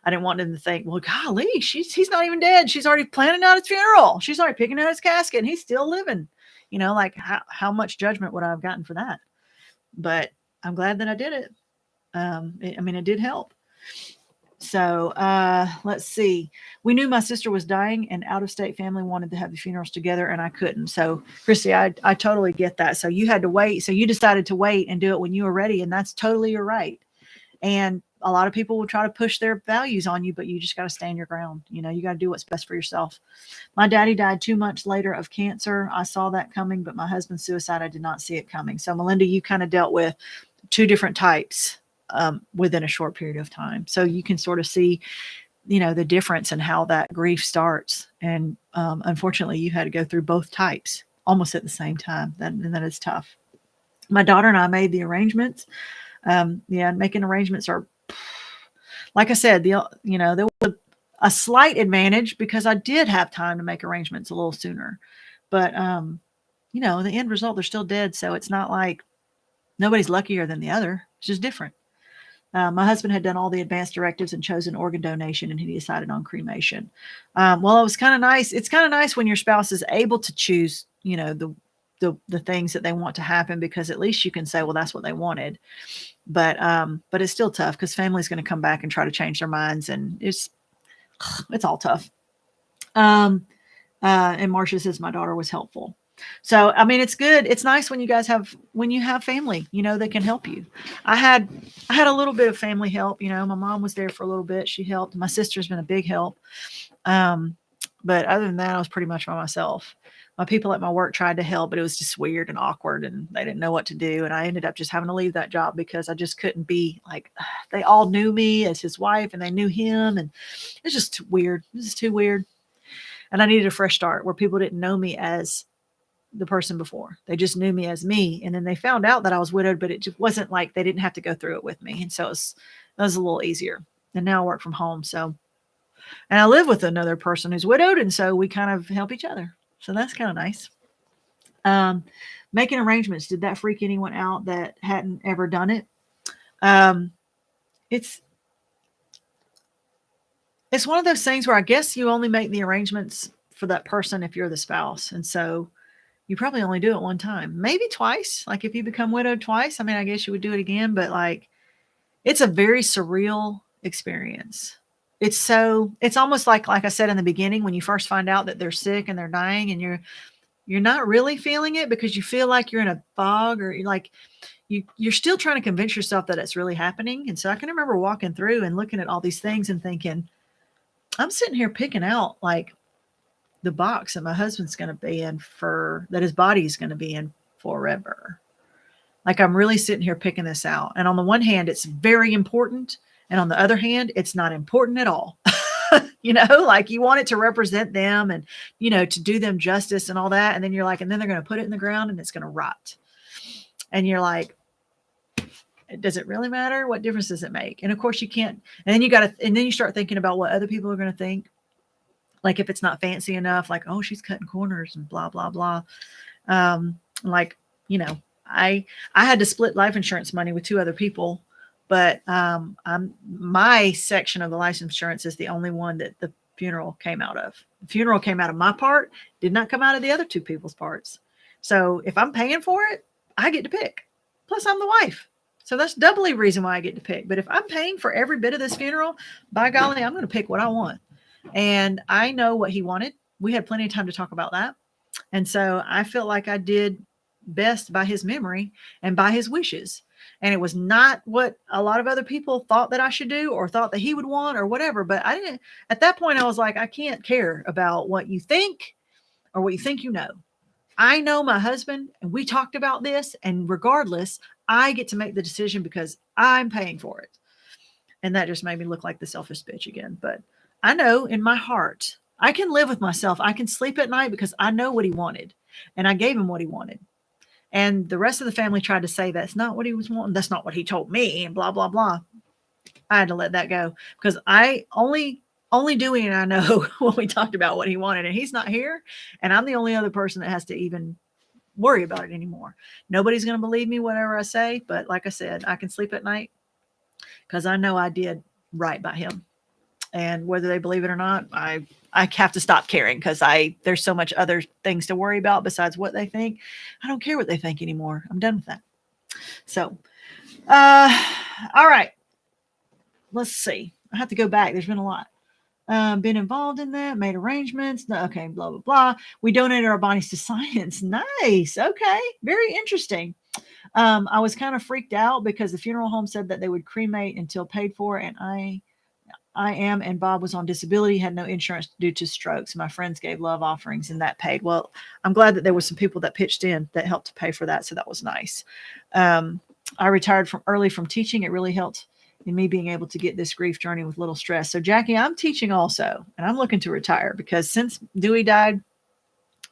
Speaker 1: I didn't want them to think, well, golly, he's not even dead. She's already planning out his funeral. She's already picking out his casket and he's still living. How much judgment would I have gotten for that? But I'm glad that I did it. It did help. So let's see. We knew my sister was dying and out-of-state family wanted to have the funerals together and I couldn't. So Christy, I totally get that. So you had to wait. So you decided to wait and do it when you were ready. And that's totally your right. And a lot of people will try to push their values on you, but you just got to stand your ground. You got to do what's best for yourself. My daddy died 2 months later of cancer. I saw that coming, but my husband's suicide, I did not see it coming. So Melinda, you kind of dealt with 2 different types within a short period of time. So you can sort of see, the difference in how that grief starts. And unfortunately, you had to go through both types almost at the same time. And that is tough. My daughter and I made the arrangements. Making arrangements are, like I said, there was a slight advantage because I did have time to make arrangements a little sooner. But, the end result, they're still dead. So it's not like nobody's luckier than the other. It's just different. My husband had done all the advanced directives and chosen organ donation, and he decided on cremation. It was kind of nice. It's kind of nice when your spouse is able to choose, the things that they want to happen, because at least you can say, well, that's what they wanted. But it's still tough because family's going to come back and try to change their minds, and it's all tough. And Marcia says my daughter was helpful. So, it's good. It's nice when you have family, that can help you. I had a little bit of family help, my mom was there for a little bit. She helped. My sister's been a big help. But other than that, I was pretty much by myself. My people at my work tried to help, but it was just weird and awkward and they didn't know what to do. And I ended up just having to leave that job because I just couldn't be like, they all knew me as his wife and they knew him. And it's just too weird. This is too weird. And I needed a fresh start where people didn't know me as the person before. They just knew me as me. And then they found out that I was widowed, but it just wasn't like they didn't have to go through it with me. And so it was a little easier. And now I work from home. So, and I live with another person who's widowed. And so we kind of help each other. So that's kind of nice. Making arrangements. Did that freak anyone out that hadn't ever done it? It's one of those things where I guess you only make the arrangements for that person if you're the spouse. And so you probably only do it one time, maybe twice. Like if you become widowed twice, I mean, I guess you would do it again, but like, it's a very surreal experience. It's almost like I said in the beginning, when you first find out that they're sick and they're dying and you're not really feeling it because you feel like you're in a fog or you're still trying to convince yourself that it's really happening. And so I can remember walking through and looking at all these things and thinking, I'm sitting here picking out like the box that my husband's going to be in that his body's going to be in forever. Like I'm really sitting here picking this out. And on the one hand, it's very important. And on the other hand, it's not important at all. Like you want it to represent them and, to do them justice and all that. And then you're like, and then they're going to put it in the ground and it's going to rot. And you're like, does it really matter? What difference does it make? And of course you can't. And then you start thinking about what other people are going to think. Like if it's not fancy enough, like, oh, she's cutting corners and blah, blah, blah. I had to split life insurance money with two other people, but my section of the life insurance is the only one that the funeral came out of. The funeral came out of my part, did not come out of the other two people's parts. So if I'm paying for it, I get to pick. Plus I'm the wife. So that's doubly reason why I get to pick. But if I'm paying for every bit of this funeral, by golly, I'm going to pick what I want. And I know what he wanted. We had plenty of time to talk about that. And so I felt like I did best by his memory and by his wishes. And it was not what a lot of other people thought that I should do or thought that he would want or whatever. But I didn't, at that point, I was like, I can't care about what you think or what you think I know my husband and we talked about this, and regardless, I get to make the decision because I'm paying for it. And that just made me look like the selfish bitch again. But I know in my heart, I can live with myself. I can sleep at night because I know what he wanted and I gave him what he wanted. And the rest of the family tried to say that's not what he was wanting. That's not what he told me and blah, blah, blah. I had to let that go because I only Dewey and I know when we talked about what he wanted, and he's not here. And I'm the only other person that has to even worry about it anymore. Nobody's going to believe me, whatever I say. But like I said, I can sleep at night because I know I did right by him. And whether they believe it or not, I have to stop caring because there's so much other things to worry about besides what they think. I don't care what they think anymore. I'm done with that. So, all right. Let's see. I have to go back. There's been a lot. Been involved in that, made arrangements. No, okay, blah, blah, blah. We donated our bodies to science. Nice. Okay. Very interesting. I was kind of freaked out because the funeral home said that they would cremate until paid for. And I am, and Bob was on disability, had no insurance due to strokes. My friends gave love offerings and that paid. Well, I'm glad that there were some people that pitched in that helped to pay for that. So that was nice. I retired early from teaching. It really helped in me being able to get this grief journey with little stress. So Jackie, I'm teaching also, and I'm looking to retire because since Dewey died,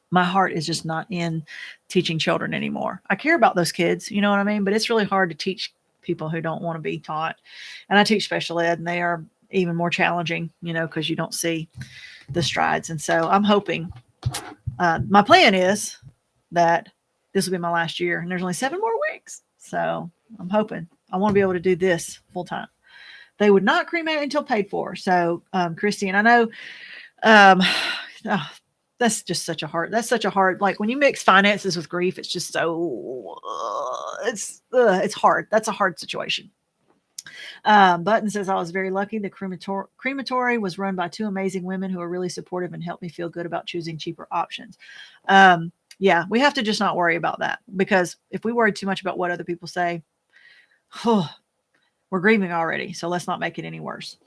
Speaker 1: my heart is just not in teaching children anymore. I care about those kids, you know what I mean? But it's really hard to teach people who don't want to be taught. And I teach special ed, and they are even more challenging, because you don't see the strides. And so I'm hoping, my plan is that this will be my last year, and there's only 7 more weeks. So I'm hoping I want to be able to do this full time. They would not cremate until paid for. So, Christy, and I know, that's just such a hard, like when you mix finances with grief, it's just so, it's hard. That's a hard situation. Button says, I was very lucky. The crematory was run by 2 amazing women who are really supportive and helped me feel good about choosing cheaper options. Yeah, we have to just not worry about that, because if we worry too much about what other people say, we're grieving already. So let's not make it any worse.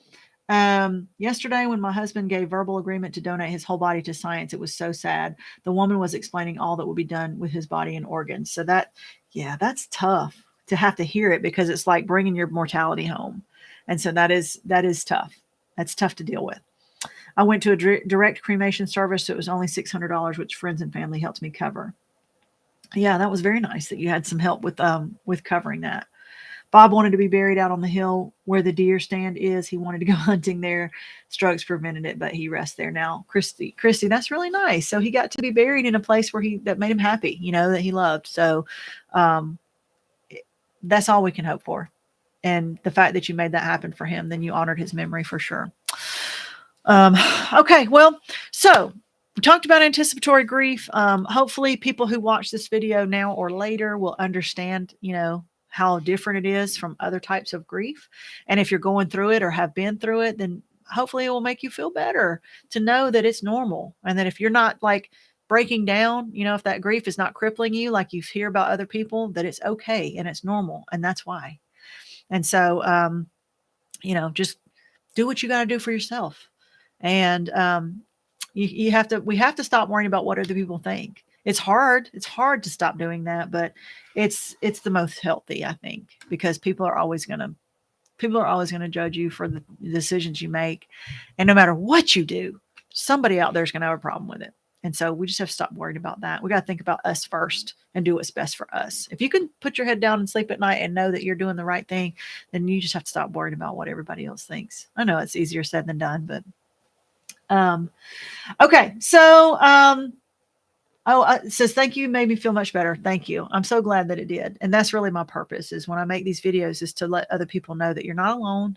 Speaker 1: Yesterday, when my husband gave verbal agreement to donate his whole body to science, it was so sad. The woman was explaining all that will be done with his body and organs. So that's tough to have to hear it, because it's like bringing your mortality home. And so that is tough. That's tough to deal with. I went to a direct cremation service, so it was only $600, which friends and family helped me cover. Yeah, that was very nice that you had some help with covering that. Bob wanted to be buried out on the hill where the deer stand is. He wanted to go hunting there. Strokes prevented it, but he rests there now. Christy, that's really nice. So he got to be buried in a place where that made him happy, that he loved. So that's all we can hope for. And the fact that you made that happen for him, then you honored his memory for sure. Okay, well, so we talked about anticipatory grief. Hopefully people who watch this video now or later will understand, how different it is from other types of grief. And if you're going through it or have been through it, then hopefully it will make you feel better to know that it's normal. And that if you're not like breaking down, if that grief is not crippling you, like you hear about other people, that it's okay and it's normal. And that's why. And so, just do what you got to do for yourself. And we have to stop worrying about what other people think. It's hard to stop doing that, but it's the most healthy, I think, because people are always going to judge you for the decisions you make. And no matter what you do, somebody out there is going to have a problem with it. And so we just have to stop worrying about that. We got to think about us first and do what's best for us. If you can put your head down and sleep at night and know that you're doing the right thing, then you just have to stop worrying about what everybody else thinks. I know it's easier said than done, but okay. So, it says, thank you. Made me feel much better. Thank you. I'm so glad that it did. And that's really my purpose, is when I make these videos, is to let other people know that you're not alone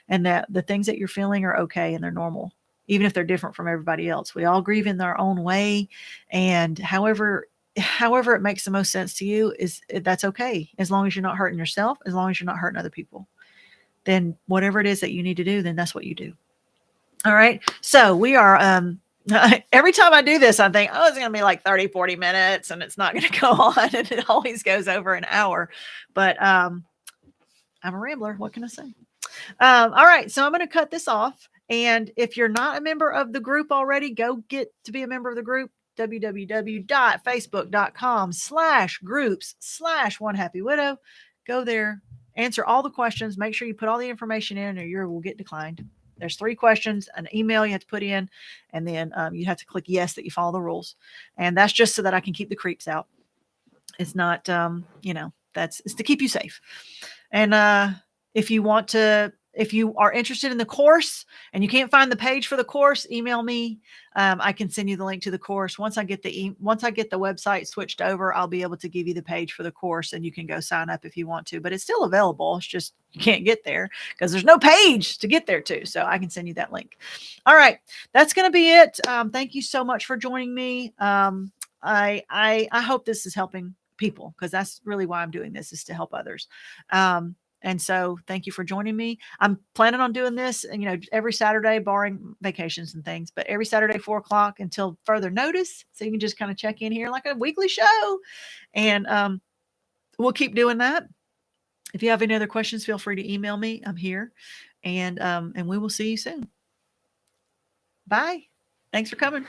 Speaker 1: and that the things that you're feeling are okay and they're normal, even if they're different from everybody else. We all grieve in their own way. And however it makes the most sense to you, that's okay. As long as you're not hurting yourself, as long as you're not hurting other people, then whatever it is that you need to do, then that's what you do. All right. So we are, every time I do this, I think, it's going to be like 30, 40 minutes and it's not going to go on. And it always goes over an hour, but, I'm a rambler. What can I say? All right. So I'm going to cut this off. And if you're not a member of the group already, go get to be a member of the group, www.facebook.com/groups/OneHappyWidow. Go there, answer all the questions, make sure you put all the information in or you will get declined. There's 3 questions, an email you have to put in, and then you have to click yes that you follow the rules. And that's just so that I can keep the creeps out. It's not, it's to keep you safe. And if you are interested in the course and you can't find the page for the course, email me. I can send you the link to the course. Once I get the website switched over, I'll be able to give you the page for the course and you can go sign up if you want to, but it's still available. It's just, you can't get there because there's no page to get there to. So I can send you that link. All right. That's going to be it. Thank you so much for joining me. I hope this is helping people, because that's really why I'm doing this, is to help others. And so thank you for joining me. I'm planning on doing this, every Saturday, barring vacations and things, but every Saturday, 4:00 until further notice. So you can just kind of check in here like a weekly show, and we'll keep doing that. If you have any other questions, feel free to email me. I'm here, and we will see you soon. Bye. Thanks for coming.